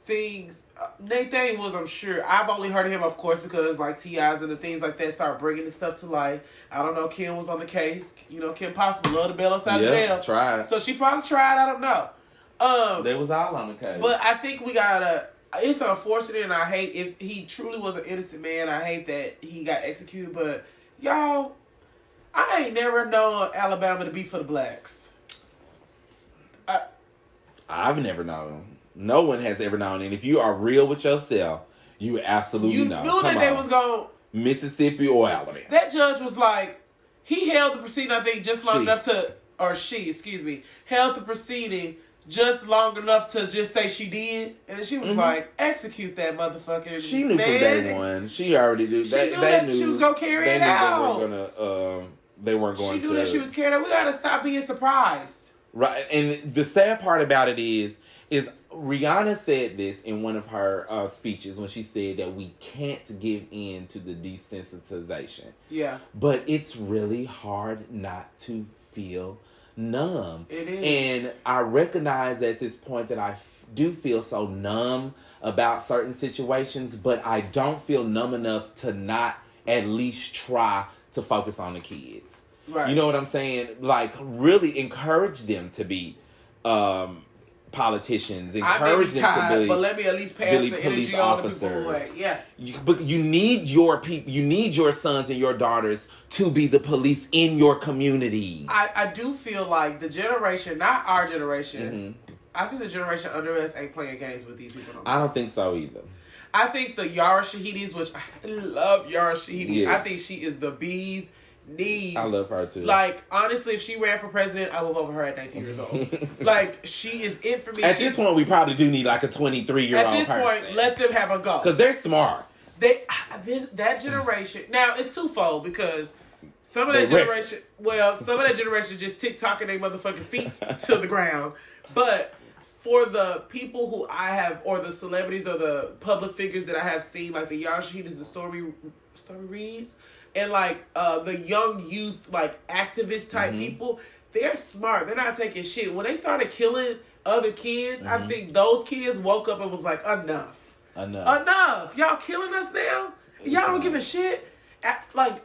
things... Nathan Woods, I'm sure. I've only heard of him, of course, because like T.I.'s and the things like that start bringing this stuff to light. I don't know. Kim was on the case. You know, Kim Possible loved to bail us out of jail. Tried. So she probably tried. I don't know. They was all on the case. But I think we gotta... It's unfortunate, and I hate if he truly was an innocent man. I hate that he got executed. But, y'all... I ain't never known Alabama to be for the blacks. I've never known. No one has ever known. And if you are real with yourself, you absolutely know. You knew that they was going... Mississippi or Alabama. That judge was like... He held the proceeding, I think, just long enough to... Or held the proceeding just long enough to just say she did. And she was like, execute that motherfucker. She knew from day one. She already knew. She knew that she was going to carry it out. They weren't going to. She knew that she was carrying out. We got to stop being surprised. Right. And the sad part about it is is Rihanna said this in one of her speeches when she said that we can't give in to the desensitization. Yeah. But it's really hard not to feel numb. It is. And I recognize at this point that I do feel so numb about certain situations, but I don't feel numb enough to not at least try to focus on the kids. Right. You know what I'm saying? Like, really encourage them to be politicians. Encourage them to be, but let me at least pass the energy on the people away. Yeah. But you need your people. You need your sons and your daughters to be the police in your community. I do feel like the generation, not our generation. I think the generation under us ain't playing games with these people. I don't think so either. I think the Yara Shahidis, which I love Yara Shahidi. Yes. I think she is the bee's knees. I love her too. Like, honestly, if she ran for president, I would vote for her at 19 years old. Like, she is it for me. At this point, we probably do need like a 23-year-old person. At this point, let them have a go. Because they're smart. That generation. Now, it's twofold because some of that generation just TikToking their motherfucking feet to the ground. But for the people who I have, or the celebrities or the public figures that I have seen, like the Yara Shahidis, the story reads, and like the young youth, like activist type people, they're smart. They're not taking shit. When they started killing other kids, I think those kids woke up and was like, enough. Y'all killing us now? Y'all don't give a shit? Like,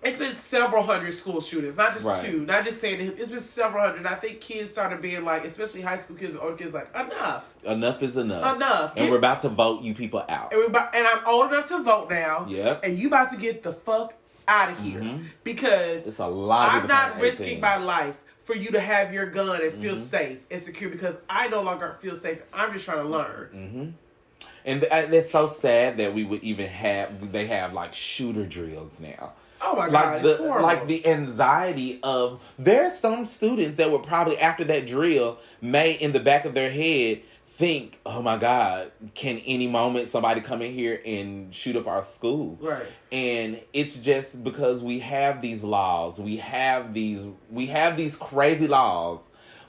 it's been several hundred school shootings, not just two, not just saying it's been several hundred. I think kids started being like, especially high school kids, older kids, like, enough. Enough is enough. Enough. And we're about to vote you people out. And I'm old enough to vote now. Yep. And you about to get the fuck out of here. Because it's a lot I'm not risking my life for you to have your gun and feel safe and secure, because I no longer feel safe. I'm just trying to learn. And it's so sad that we would even they have like shooter drills now. Oh my God, it's horrible. Like the anxiety of, there's some students that would probably, after that drill, may in the back of their head think, oh my God, can any moment somebody come in here and shoot up our school? Right. And it's just because we have these laws, we have these crazy laws,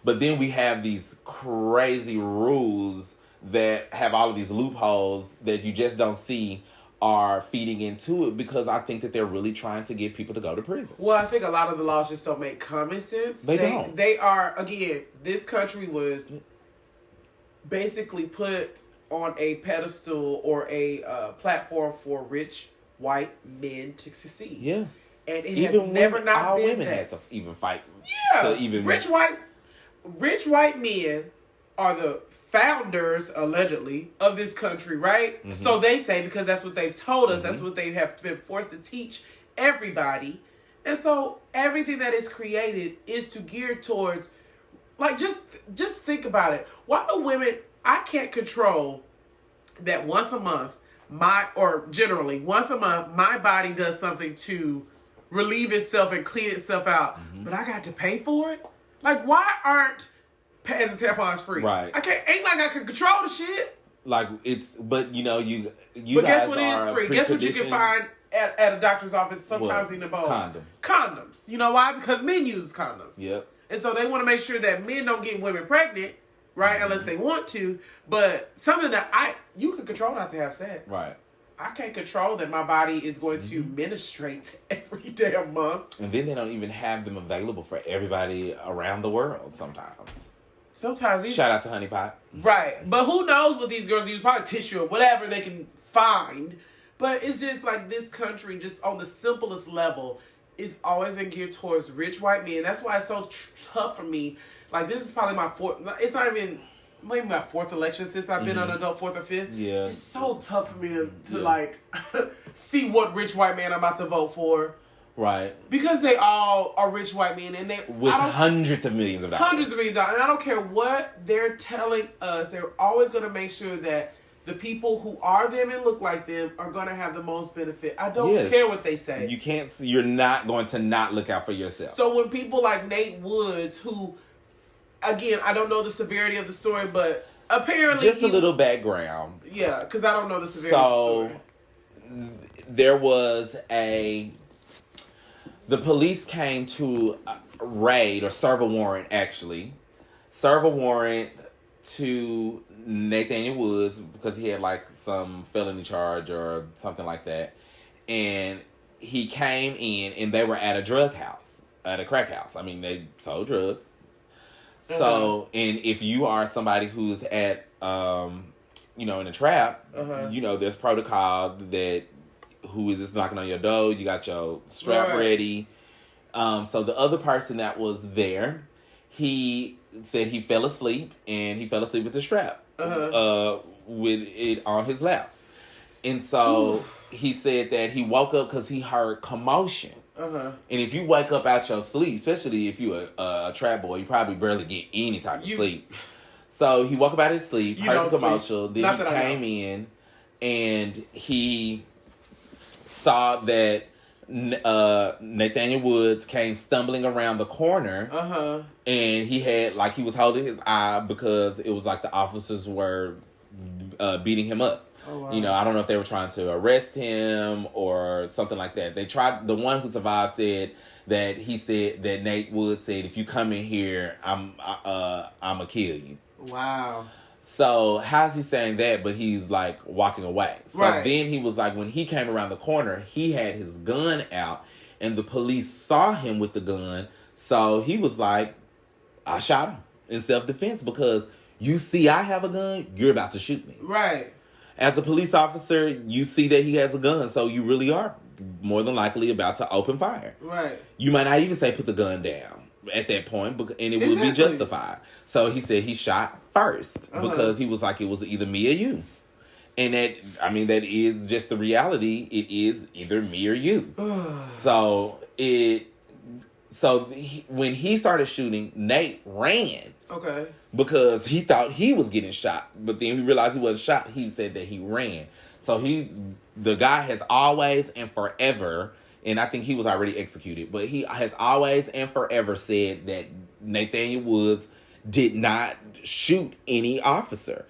but then we have these crazy rules that have all of these loopholes that you just don't see are feeding into it, because I think that they're really trying to get people to go to prison. Well, I think a lot of the laws just don't make common sense. They don't. They are, again, this country was basically put on a pedestal or a platform for rich white men to succeed. Yeah. And it has never not been women that. had to even fight. Yeah. To even rich white men are the founders, allegedly, of this country, right? So they say, because that's what they've told us. That's what they have been forced to teach everybody. And so everything that is created is to gear towards, like, just think about it. Why do women, I can't control that once a month, generally, once a month, my body does something to relieve itself and clean itself out, but I got to pay for it? Like, why aren't pads and tampons free? Right. Ain't like I can control the shit. Like, but you But guess what is free? Guess what you can find at a doctor's office sometimes in the bowl? Condoms. You know why? Because men use condoms. Yep. And so they want to make sure that men don't get women pregnant, right? Unless they want to. But something that you can control not to have sex. Right. I can't control that my body is going to menstruate every damn month. And then they don't even have them available for everybody around the world sometimes. Shout out to Honey Pot. Right. But who knows what these girls use? Probably tissue or whatever they can find. But it's just like this country, just on the simplest level, it's always been geared towards rich white men. That's why it's so tough for me. Like, this is probably my fourth, it's not even, maybe my fourth election since I've been an adult, fourth or fifth. Yeah. It's so tough for me to like, see what rich white man I'm about to vote for. Right. Because they all are rich white men, and with hundreds of millions of dollars. Hundreds of millions of dollars. And I don't care what they're telling us, they're always going to make sure that the people who are them and look like them are going to have the most benefit. I don't care what they say. You're not going to not look out for yourself. So when people like Nate Woods, who, again, I don't know the severity of the story, but apparently just a little background. Yeah, because I don't know the severity of the story. There was the police came to raid or serve a warrant, actually. Serve a warrant to Nathaniel Woods because he had like some felony charge or something like that. And he came in and they were at a drug house, at a crack house. I mean, they sold drugs. So, and if you are somebody who's at, in a trap, there's protocol that who is just knocking on your door, you got your strap ready. So the other person that was there, he said he fell asleep, and he fell asleep with the strap with it on his lap. And so he said that he woke up because he heard commotion. And if you wake up out your sleep, especially if you're a trap boy, you probably barely get any type of sleep. So he woke up out of his sleep, heard the commotion, then he came in, and he saw that Nathaniel Woods came stumbling around the corner, and he had, like, he was holding his eye because it was like the officers were beating him up. Oh, wow. I don't know if they were trying to arrest him or something like that. They tried. The one who survived said that Nate Woods said, "If you come in here, I'ma kill you." Wow. So how's he saying that? But he's like walking away. So then he was like, when he came around the corner, he had his gun out, and the police saw him with the gun. So he was like, "I shot him in self-defense because you see I have a gun. You're about to shoot me." Right. As a police officer, you see that he has a gun, so you really are more than likely about to open fire. Right. You might not even say put the gun down at that point, and it would be justified. So he said he shot first because he was like, it was either me or you. And that is just the reality. It is either me or you. When he started shooting, Nate ran. Okay. Because he thought he was getting shot, but then he realized he wasn't shot. He said that he ran. So the guy has always and forever, and I think he was already executed, but he has always and forever said that Nathaniel Woods did not shoot any officer.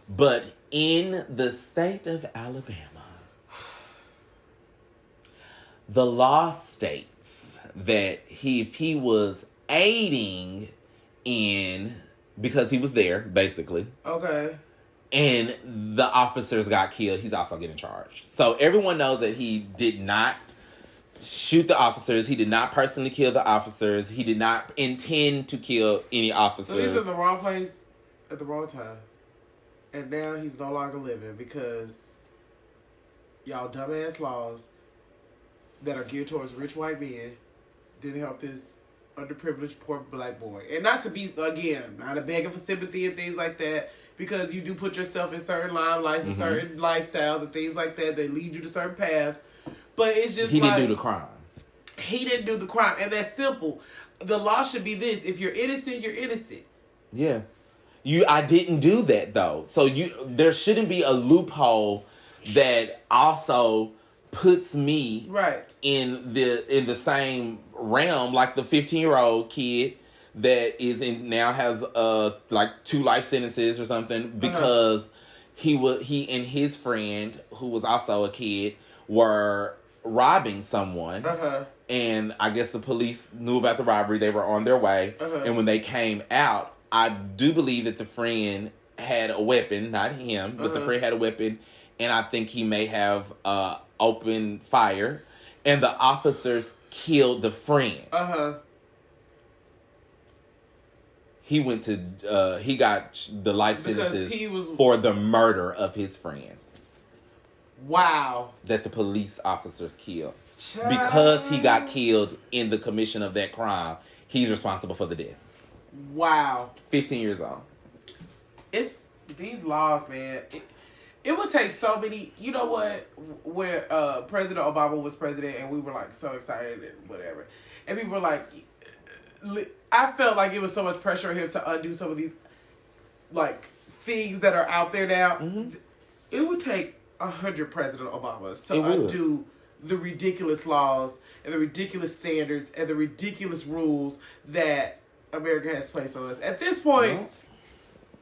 But in the state of Alabama, the law states that if he was aiding in, because he was there, basically. Okay. And the officers got killed, he's also getting charged. So everyone knows that he did not shoot the officers. He did not personally kill the officers. He did not intend to kill any officers. So he's in the wrong place at the wrong time. And now he's no longer living because y'all dumbass laws that are geared towards rich white men didn't help this underprivileged poor black boy. And not to be, again, not a begging for sympathy and things like that, because you do put yourself in certain limelights and certain lifestyles and things like that lead you to certain paths. But it's just he didn't do the crime. He didn't do the crime. And that's simple. The law should be this. If you're innocent, you're innocent. Yeah. I didn't do that, though. So there shouldn't be a loophole that also puts me in the same realm like the 15-year-old kid that now has like 2 life sentences or something because he and his friend, who was also a kid, were robbing someone. And I guess the police knew about the robbery. They were on their way. And when they came out, I do believe that the friend had a weapon, not him, but the friend had a weapon, and I think he may have opened fire, and the officers killed the friend. He went to he got the life sentences for the murder of his friend. Wow. That the police officers killed. Child. Because he got killed in the commission of that crime, he's responsible for the death. Wow. 15 years old. It's these laws, man. It would take so many, you know what, where President Obama was president and we were like so excited and whatever. And people were like, I felt like it was so much pressure on him to undo some of these like things that are out there now. It would take 100 President Obamas to undo the ridiculous laws and the ridiculous standards and the ridiculous rules that America has placed on us. At this point,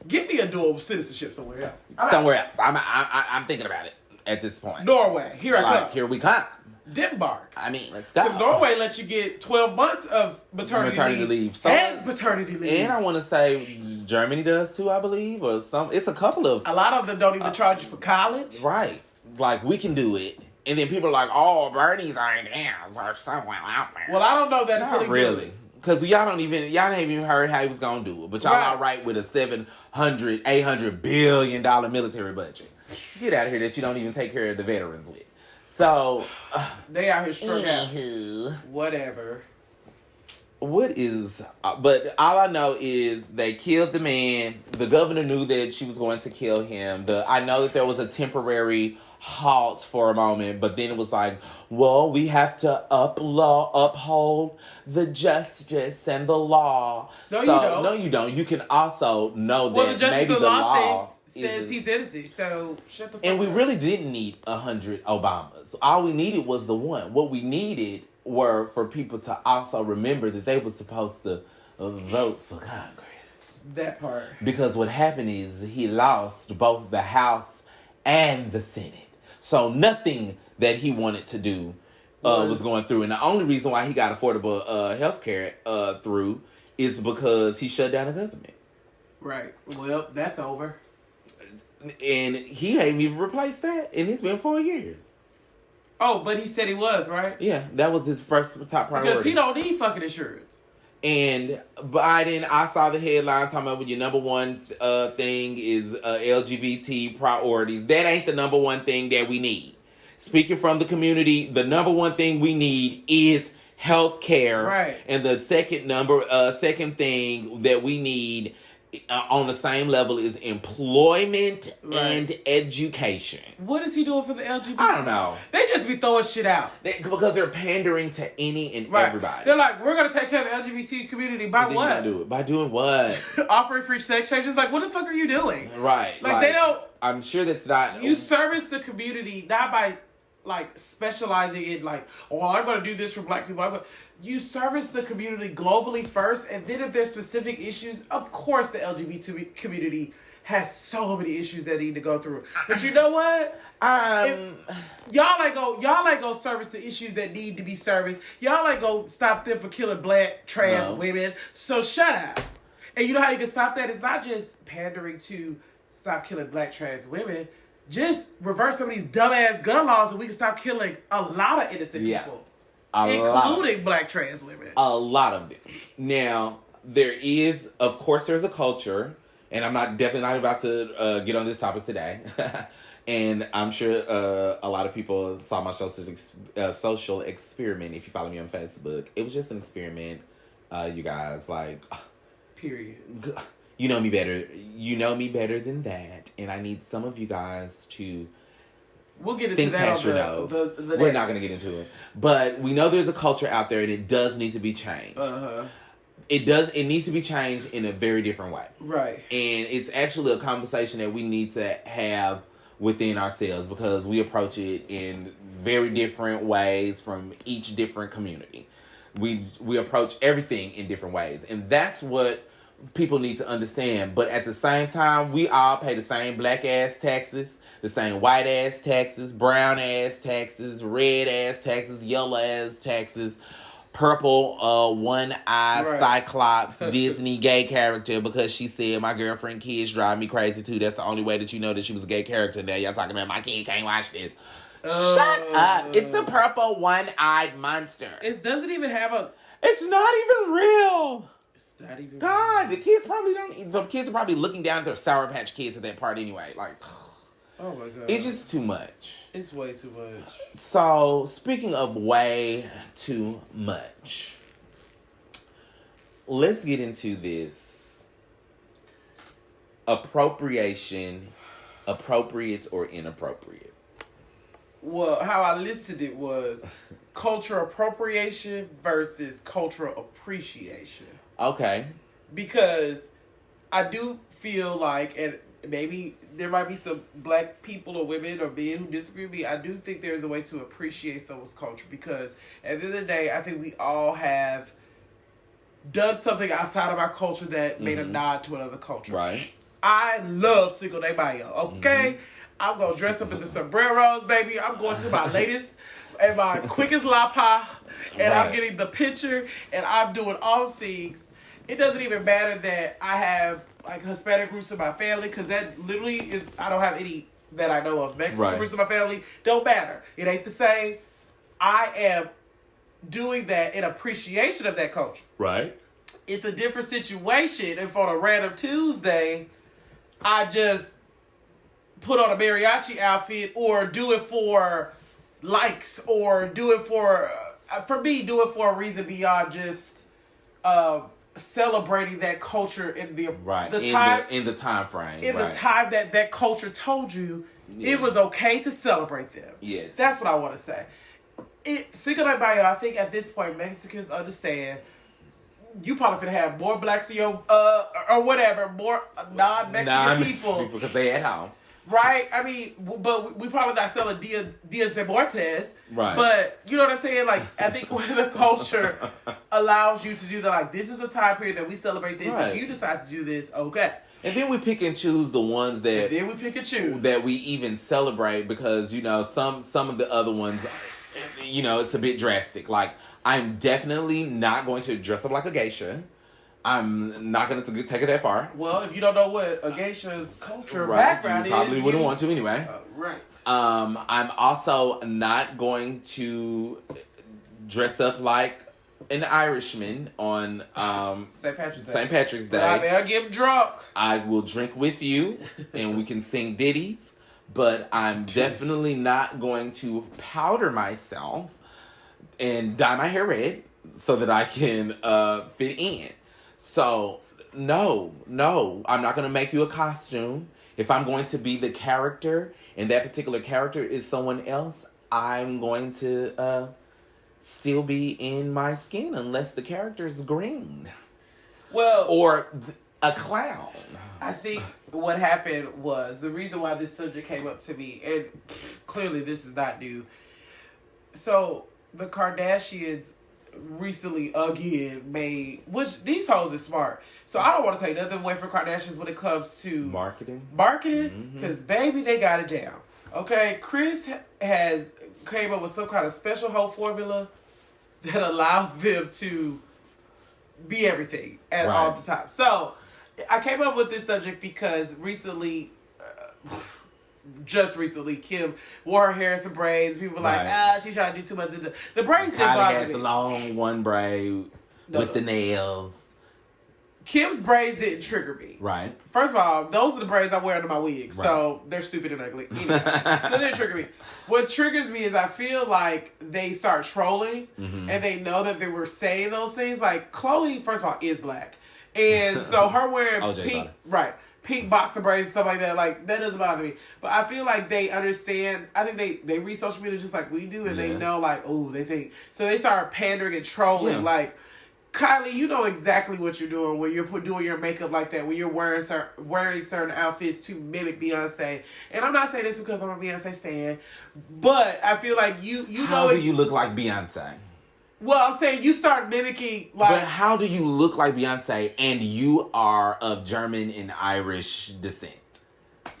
get me a dual citizenship somewhere else. Somewhere else. I'm thinking about it at this point. Norway. Here I come. Here we come. Denmark. I mean, let's go. Because Norway lets you get 12 months of maternity leave. So, and paternity leave. And I want to say Germany does too, I believe, or some. It's a couple of. A lot of them don't even charge you for college. Right. Like, we can do it. And then people are like, oh, Bernie's ideas are so well out there. Well, I don't know that until Not really. Because y'all ain't even heard how he was going to do it. But y'all all right with a $800 billion military budget. Get out of here that you don't even take care of the veterans with. So. They out here strung out. Whatever. But all I know is they killed the man. The governor knew that she was going to kill him. I know that there was a temporary halt for a moment, but then it was like, well, we have to uphold the justice and the law. No, you don't. No, you don't. You can also know that the justice maybe of the law says he's innocent. So shut the fuck And we up. really didn't need 100 Obamas. All we needed was the one. What we needed were for people to also remember that they were supposed to vote for Congress. That part. Because what happened is he lost both the House and the Senate. So nothing that he wanted to do was going through. And the only reason why he got affordable health care through is because he shut down the government. Right. Well, that's over. And he ain't even replaced that. And it's been 4 years. Oh, but he said he was, right? Yeah, that was his first top priority. Because he don't need fucking insurance. And Biden, I saw the headline talking about your number one thing is LGBT priorities. That ain't the number one thing that we need. Speaking from the community, the number one thing we need is health care. Right. And the second thing that we need on the same level is employment and education. What is he doing for the LGBT? I don't know. They just be throwing shit out. Because they're pandering to any and everybody. They're like, we're going to take care of the LGBT community by what? Gonna do it. By doing what? Offering free sex changes. Like, what the fuck are you doing? Right. Like they don't... I'm sure that's not... You service the community not by, like, specializing in, like, oh, I'm going to do this for black people. You service the community globally first, and then if there's specific issues, of course the LGBT community has so many issues that need to go through. But you know what? Y'all ain't go service the issues that need to be serviced. Y'all ain't go stop them for killing black trans women. So shut up. And you know how you can stop that? It's not just pandering to stop killing black trans women. Just reverse some of these dumbass gun laws and we can stop killing a lot of innocent people. Including black trans women. A lot of them. Now, there's a culture, and I'm definitely not about to get on this topic today. And I'm sure a lot of people saw my social experiment. If you follow me on Facebook, it was just an experiment. You guys, period. You know me better. You know me better than that, and I need some of you guys to. We'll get into that on the We're not going to get into it. But we know there's a culture out there and it does need to be changed. It needs to be changed in a very different way. Right. And it's actually a conversation that we need to have within ourselves because we approach it in very different ways from each different community. We approach everything in different ways. And that's what people need to understand. But at the same time, we all pay the same black ass taxes, the same white ass taxes, brown ass taxes, red ass taxes, yellow ass taxes, purple one-eyed Cyclops Disney gay character because she said my girlfriend kids drive me crazy too. That's the only way that you know that she was a gay character. Now y'all talking about my kid can't watch this. Shut up. It's a purple one-eyed monster. It doesn't even have a... It's not even real. Not even God, the kids are probably looking down at their Sour Patch Kids at that part anyway. Like, oh my God. It's just too much. It's way too much. So, speaking of way too much, let's get into this appropriation, appropriate or inappropriate. Well, how I listed it was cultural appropriation versus cultural appreciation. Okay. Because I do feel like, and maybe there might be some black people or women or men who disagree with me, I do think there's a way to appreciate someone's culture because at the end of the day, I think we all have done something outside of our culture that made a nod to another culture. Right. I love Cinco de Mayo, okay? I'm going to dress up in the sombreros, baby. I'm going to my latest and my quickest la pa, and I'm getting the picture, and I'm doing all things. it doesn't even matter that I have like Hispanic roots in my family, because that literally is, I don't have any that I know of. Mexican roots in my family don't matter. It ain't the same. I am doing that in appreciation of that culture. Right. It's a different situation if on a random Tuesday I just put on a mariachi outfit or do it for likes or do it for me, do it for a reason beyond just celebrating that culture in the time in the time frame, the time that culture told you it was okay to celebrate them. Yes, that's what I want to say. Cinco de Mayo, I think at this point Mexicans understand. You probably could have more blacks in your or whatever, more non-Mexican people because they at home. Right, I mean, but we probably not selling Dias de Muertes. Right. But, you know what I'm saying? Like, I think when the culture allows you to do that, like, this is a time period that we celebrate this. Right. If you decide to do this, okay. And then we pick and choose the ones that... And then we pick and choose. That we even celebrate because, you know, some of the other ones, you know, it's a bit drastic. Like, I'm definitely not going to dress up like a geisha. I'm not going to take it that far. Well, if you don't know what a geisha's culture background is... You probably wouldn't want to anyway. Right. I'm also not going to dress up like an Irishman on St. Patrick's Day. St. Patrick's Day. I better get drunk. I will drink with you, and we can sing ditties, but I'm definitely not going to powder myself and dye my hair red so that I can fit in. So, no, I'm not going to make you a costume. If I'm going to be the character, and that particular character is someone else, I'm going to still be in my skin unless the character is green. Well, or a clown. I think what happened was, the reason why this subject came up to me, and clearly this is not new. So, the Kardashians recently again made, which these hoes is smart, so I don't want to take nothing away from Kardashians when it comes to marketing, because baby, they got it down. Okay, Chris has came up with some kind of special hoe formula that allows them to be everything at all the time. So I came up with this subject because just recently, Kim wore her hair in some braids. People were like, she trying to do too much. The braids didn't bother me. The long one braid with the nails. Kim's braids didn't trigger me. Right. First of all, those are the braids I wear under my wig, so they're stupid and ugly. Anyway, so they didn't trigger me. What triggers me is I feel like they start trolling, and they know that they were saying those things. Like, Chloe, first of all, is black. And so her wearing pink boxer braids and stuff like that, like, that doesn't bother me. But I feel like they understand. I think they read social media just like we do, and they know, like, oh, they think. So they start pandering and trolling. Like, Kylie, you know exactly what you're doing when you're doing your makeup like that, when you're wearing certain outfits to mimic Beyonce. And I'm not saying this because I'm a Beyonce stan, but I feel like you know. How do you look like Beyonce? Well, I'm saying you start mimicking, like... But how do you look like Beyonce and you are of German and Irish descent?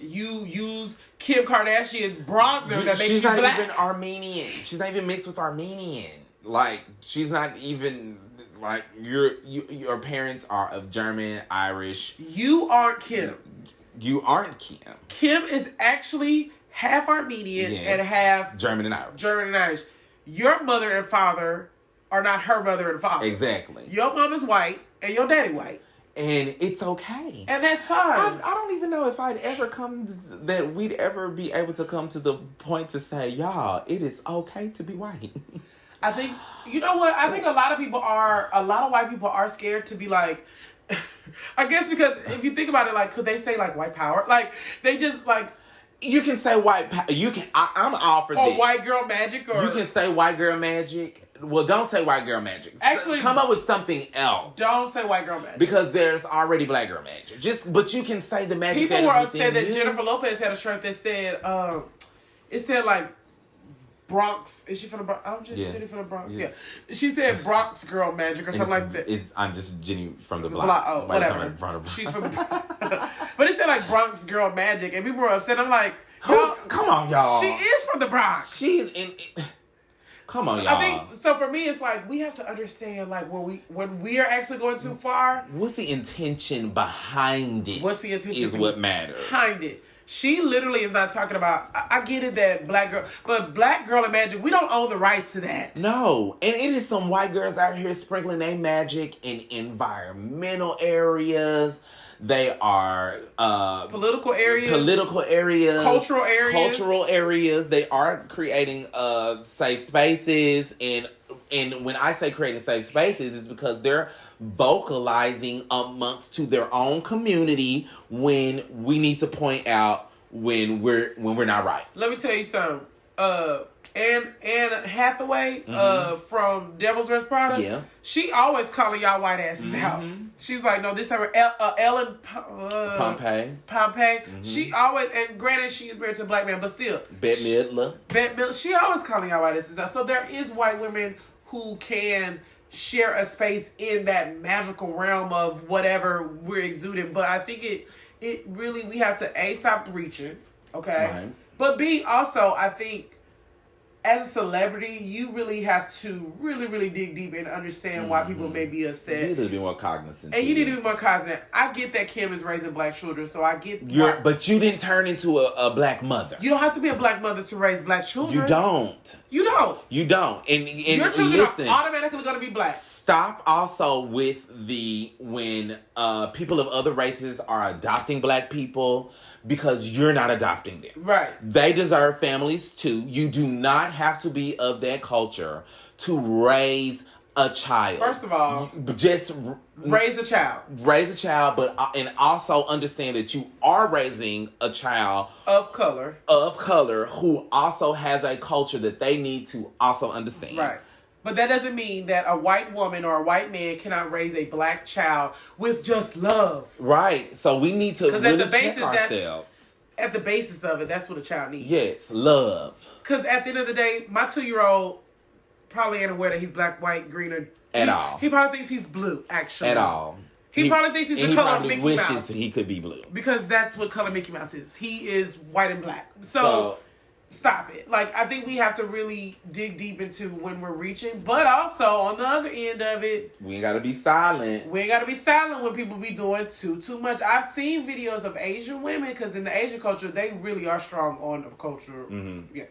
You use Kim Kardashian's bronzer that makes you black. She's not even Armenian. She's not even mixed with Armenian. Like, she's not even... Like, your parents are of German, Irish. You aren't Kim. You aren't Kim. Kim is actually half Armenian and half... German and Irish. German and Irish. Your mother and father... are not her mother and father. Exactly. Your mom is white and your daddy white. And it's okay. And that's fine. I don't even know if we'd ever be able to come to the point to say, y'all, it is okay to be white. I think, you know what? I think a lot of white people are scared to be like, I guess because if you think about it, like, could they say like white power? Like, they just like, you can say white power. I'm all for this. Or white girl magic. Or you can say white girl magic. Well, don't say white girl magic. Actually, come up with something else. Don't say white girl magic. Because there's already black girl magic. But you can say the magic. People were upset that Jennifer Lopez had a shirt that said, it said like Bronx. Is she from the Bronx? I'm just Jenny from the Bronx. Yes. Yeah. She said Bronx girl magic or something like that. I'm just Jenny from the block. Oh, whatever. She's from the But it said like Bronx girl magic, and people were upset. I'm like, come on, y'all. She is from the Bronx. She is in. Come on, so y'all. I think so. For me, it's like we have to understand, like when we are actually going too far. What's the intention behind it? What's the intention? Is what matters. Behind it. She literally is not talking about. I get it that black girl, but black girl and magic, we don't own the rights to that. No, and it is some white girls out here sprinkling their magic in environmental areas. They are political areas, cultural areas. They are creating safe spaces, and when I say creating safe spaces, it's because they're vocalizing amongst to their own community when we need to point out when we're not right. Let me tell you something. Anne Hathaway from Devil's Rest Prada, she always calling y'all white asses out. She's like, no, this is her Ellen Pompey. She always, and granted she is married to a black man, but still. Bette Midler. She always calling y'all white asses out. So there is white women who can share a space in that magical realm of whatever we're exuding. But I think it really, we have to A, stop reaching, okay? Right. But B, also, I think, as a celebrity, you really have to really, really dig deep and understand why people may be upset. You need to be more cognizant. And you need to be more cognizant. I get that Kim is raising black children, so I get... But you didn't turn into a black mother. You don't have to be a black mother to raise black children. You don't. You don't. And your children are automatically going to be black. Stop also with when people of other races are adopting black people, because you're not adopting them. Right. They deserve families too. You do not have to be of that culture to raise a child. First of all, just raise a child. Raise a child, but and also understand that you are raising a child of color who also has a culture that they need to also understand. Right. But that doesn't mean that a white woman or a white man cannot raise a black child with just love. Right. So we need to really check ourselves. At the basis of it, that's what a child needs. Yes, love. Because at the end of the day, my 2-year-old probably ain't aware that he's black, white, green, or... At all. He probably thinks he's blue, actually. At all. He probably thinks he's the color of Mickey Mouse. He probably wishes he could be blue. Because that's what color Mickey Mouse is. He is white and black. So stop it. Like, I think we have to really dig deep into when we're reaching. But also, on the other end of it... we ain't got to be silent. We ain't got to be silent when people be doing too much. I've seen videos of Asian women, because in the Asian culture, they really are strong on the culture. Yeah.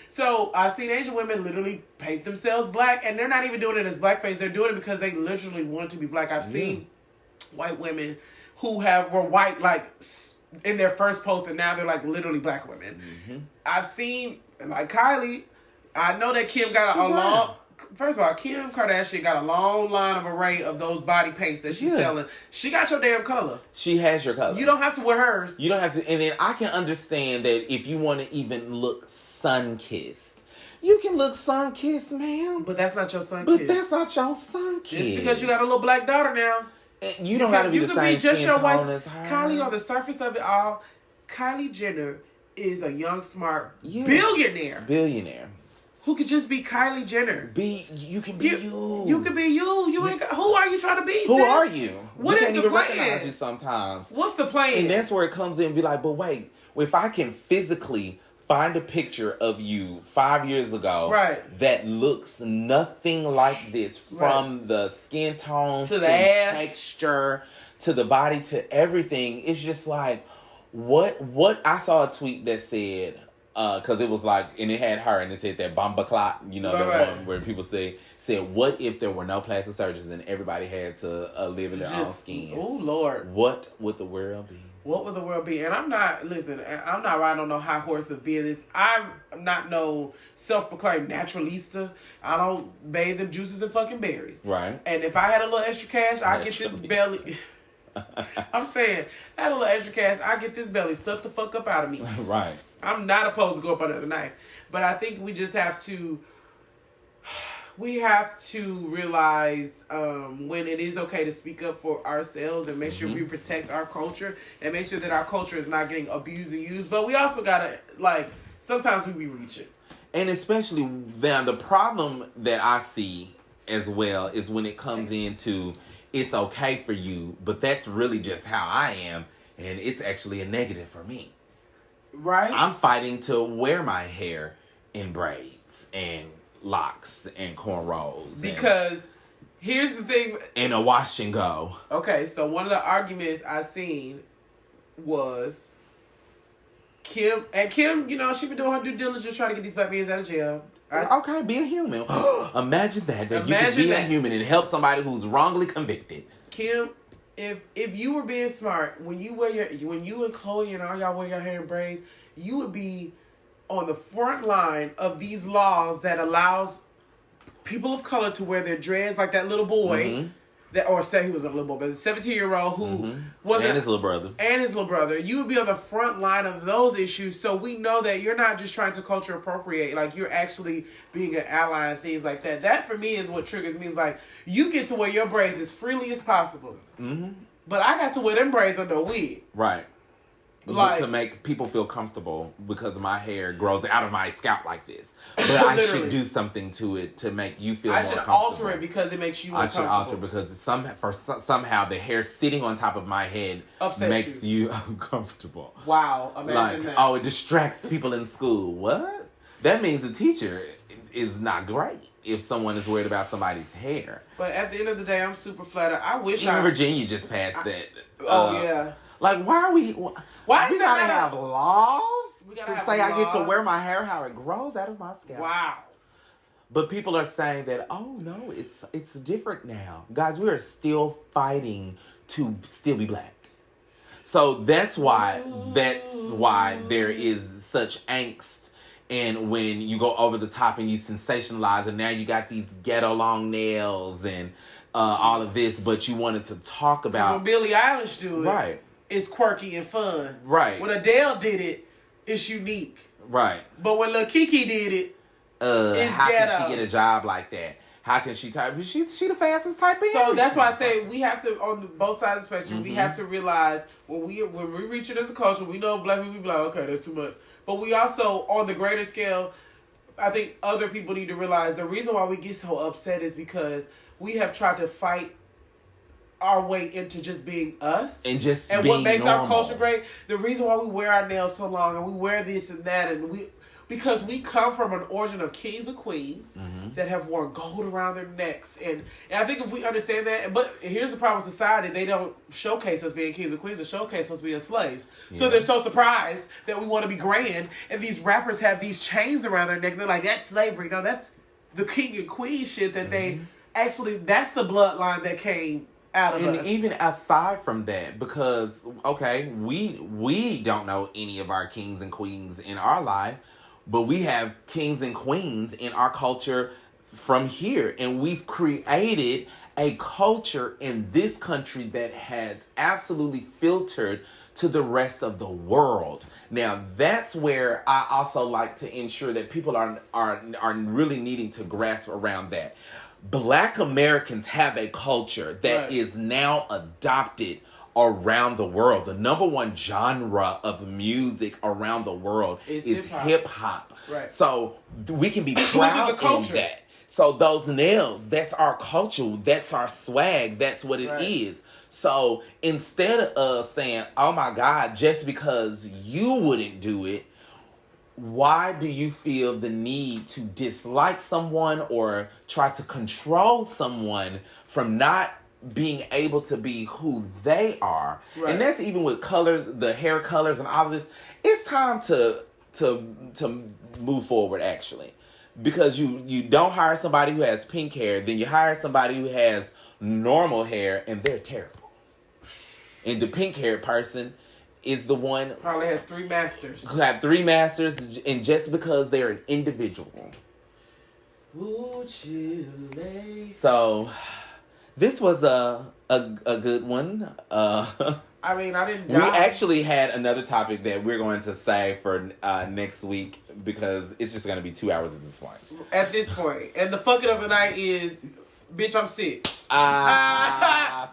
So, I've seen Asian women literally paint themselves black, and they're not even doing it as blackface. They're doing it because they literally want to be black. I've seen white women who were white, like... in their first post, and now they're like literally black women. I've seen, like Kylie, I know that Kim got a long... First of all, Kim Kardashian got a long line of array of those body paints that she's selling. She got your damn color. She has your color. You don't have to wear hers. You don't have to. And then I can understand that if you want to even look sun-kissed, you can look sun-kissed, ma'am. But that's not your sun-kissed. But that's not your sun-kissed. Just because you got a little black daughter now. You don't have to be the same skin tone as her. Kylie, on the surface of it all, Kylie Jenner is a young, smart billionaire. Who could just be Kylie Jenner. You can be you. You can be you. You ain't. Who are you trying to be? Who sis? are you? What is can't the even plan? recognize you sometimes. What's the plan? And that's where it comes in and be like, but wait, if I can physically find a picture of you 5 years ago that looks nothing like this, from the skin tone to the ass texture to the body to everything, it's just like, what I saw a tweet that said, because it was like, and it had her, and it said that bomba clot, the one where people said, what if there were no plastic surgeons and everybody had to live in their own skin? Oh, Lord. What would the world be? What would the world be? And I'm not riding on no high horse of being this. I'm not no self-proclaimed naturalista. I don't bathe them juices in fucking berries. Right. And if I had a little extra cash, I'd get this belly. I'm saying, I had a little extra cash, I get this belly sucked the fuck up out of me. Right. I'm not opposed to go up under the knife. But I think we just have to... We have to realize when it is okay to speak up for ourselves and make sure we protect our culture and make sure that our culture is not getting abused and used. But we also gotta, sometimes we be reaching. And especially then, the problem that I see as well is when it comes into it's okay for you, but that's really just how I am, and it's actually a negative for me. Right? I'm fighting to wear my hair in braids and locks and cornrows. Because here's the thing. And a wash and go. Okay, so one of the arguments I seen was Kim, you know, she been doing her due diligence trying to get these black men out of jail. Okay, be a human. Imagine that you could be a human and help somebody who's wrongly convicted. Kim, if you were being smart, when you and Chloe and all y'all wear your hair in braids, you would be on the front line of these laws that allows people of color to wear their dreads, like that little boy. Or say he was a little boy, but a 17-year-old who wasn't, and his little brother, you would be on the front line of those issues. So we know that you're not just trying to culture appropriate, like you're actually being an ally and things like that. That for me is what triggers me. Is like you get to wear your braids as freely as possible, but I got to wear them braids under a wig, right? Like, to make people feel comfortable because my hair grows out of my scalp like this. But I should do something to it to make you feel more comfortable. I should alter it because it makes you more comfortable. I should alter it because somehow the hair sitting on top of my head makes you uncomfortable. Wow, imagine that. Oh, it distracts people in school. What? That means the teacher is not great if someone is worried about somebody's hair. But at the end of the day, I'm super flattered. I wish Even Virginia just passed that. Yeah. Like, why are we... Why we gotta have laws to say I get to wear my hair how it grows out of my scalp. Wow. But people are saying that, oh no, it's different now. Guys, we are still fighting to still be black. So that's why there is such angst. And when you go over the top and you sensationalize, and now you got these ghetto long nails and all of this, but you wanted to talk about... when Billie Eilish do it. Right. It's quirky and fun. Right. When Adele did it, it's unique. Right. But when Lil Kiki did it, it's how ghetto. Can she get a job like that? How can she type? She the fastest type in. So that's why I say we have to, on both sides of the spectrum, we have to realize when we reach it as a culture, we know black people be like, okay, that's too much. But we also, on the greater scale, I think other people need to realize the reason why we get so upset is because we have tried to fight our way into just being us and just and being what makes normal. our culture great. The reason why we wear our nails so long and we wear this and that because we come from an origin of kings and queens that have worn gold around their necks, and I think if we understand that, but here's the problem with society: they don't showcase us being kings and queens, or showcase us being slaves. Yeah. So they're so surprised that we want to be grand, and these rappers have these chains around their neck. And they're like, that's slavery. No, that's the king and queen shit that they actually. That's the bloodline that came out of us. And even aside from that, because okay, we don't know any of our kings and queens in our life, but we have kings and queens in our culture from here, and we've created a culture in this country that has absolutely filtered to the rest of the world. Now, that's where I also like to ensure that people are really needing to grasp around that. Black Americans have a culture that is now adopted around the world. The number one genre of music around the world is hip hop. Right. So we can be proud of that. So those nails, that's our culture, that's our swag, that's what it is. So instead of saying, oh my God, just because you wouldn't do it, why do you feel the need to dislike someone or try to control someone from not being able to be who they are? Right. And that's even with colors, the hair colors and all of this. It's time to move forward, actually. Because you don't hire somebody who has pink hair, then you hire somebody who has normal hair, and they're terrible. And the pink-haired person is the one... probably has 3 masters. Who have 3 masters, and just because they're an individual. Ooh, Chile. So, this was a good one. I mean, I didn't die. We actually had another topic that we're going to say for next week, because it's just going to be 2 hours at this point. At this point. And the fucking of the night is... bitch, I'm sick.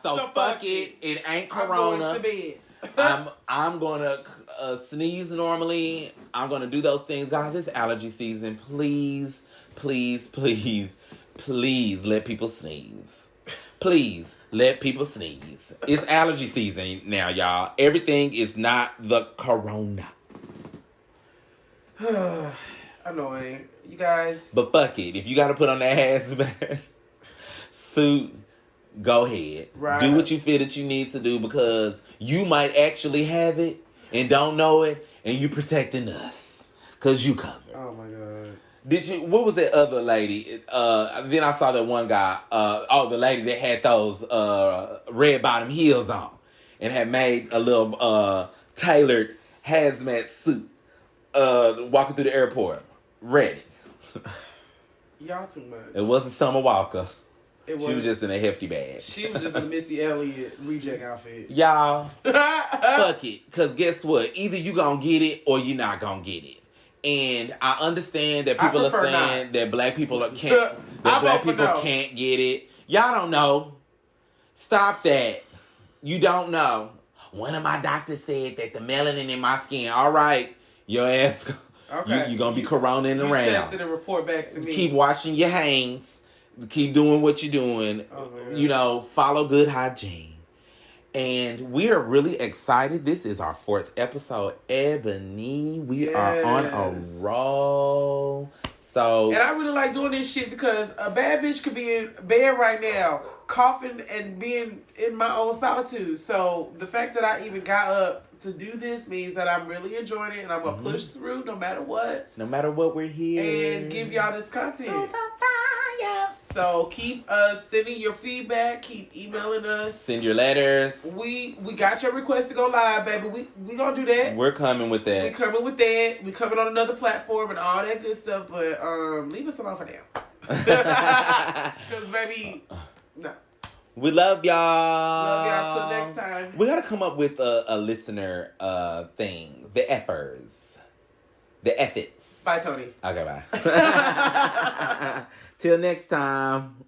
So fuck it. It ain't Corona. I'm going to bed. I'm going to sneeze normally. I'm going to do those things. Guys, it's allergy season. Please, please, please, please let people sneeze. Please let people sneeze. It's allergy season now, y'all. Everything is not the Corona. I annoying. You guys. But fuck it. If you got to put on that hazmat suit, go ahead. Right. Do what you feel that you need to do because you might actually have it and don't know it, and you protecting us because you covered. Oh my god. Did you? What was that other lady? Then I saw that one guy. The lady that had those red bottom heels on and had made a little tailored hazmat suit walking through the airport, ready. Y'all too much. It wasn't Summer Walker. She was just in a hefty bag. She was just in a Missy Elliott reject outfit. Y'all, fuck it. Because guess what? Either you gonna get it or you not gonna get it. And I understand that people are saying that black people can't can't get it. Y'all don't know. Stop that. You don't know. One of my doctors said that the melanin in my skin. All right, your ass. Okay. You're gonna be coronaing around. Test it and report back to me. Keep washing your hands. Keep doing what you're doing. Follow good hygiene. And we are really excited. This is our 4th episode. Ebony, we are on a roll. So, and I really like doing this shit because a bad bitch could be in bed right now, coughing and being in my own solitude. So the fact that I even got up to do this means that I'm really enjoying it and I'm gonna push through no matter what. No matter what, we're here. And give y'all this content. So keep sending your feedback. Keep emailing us. Send your letters. We got your request to go live, baby. We gonna do that. We're coming with that. We coming on another platform and all that good stuff. But leave us alone for now. Because baby, no. We love y'all. Love y'all till next time. We gotta come up with a listener thing. The effers. The effits. Bye, Tony. Okay, bye. Till next time.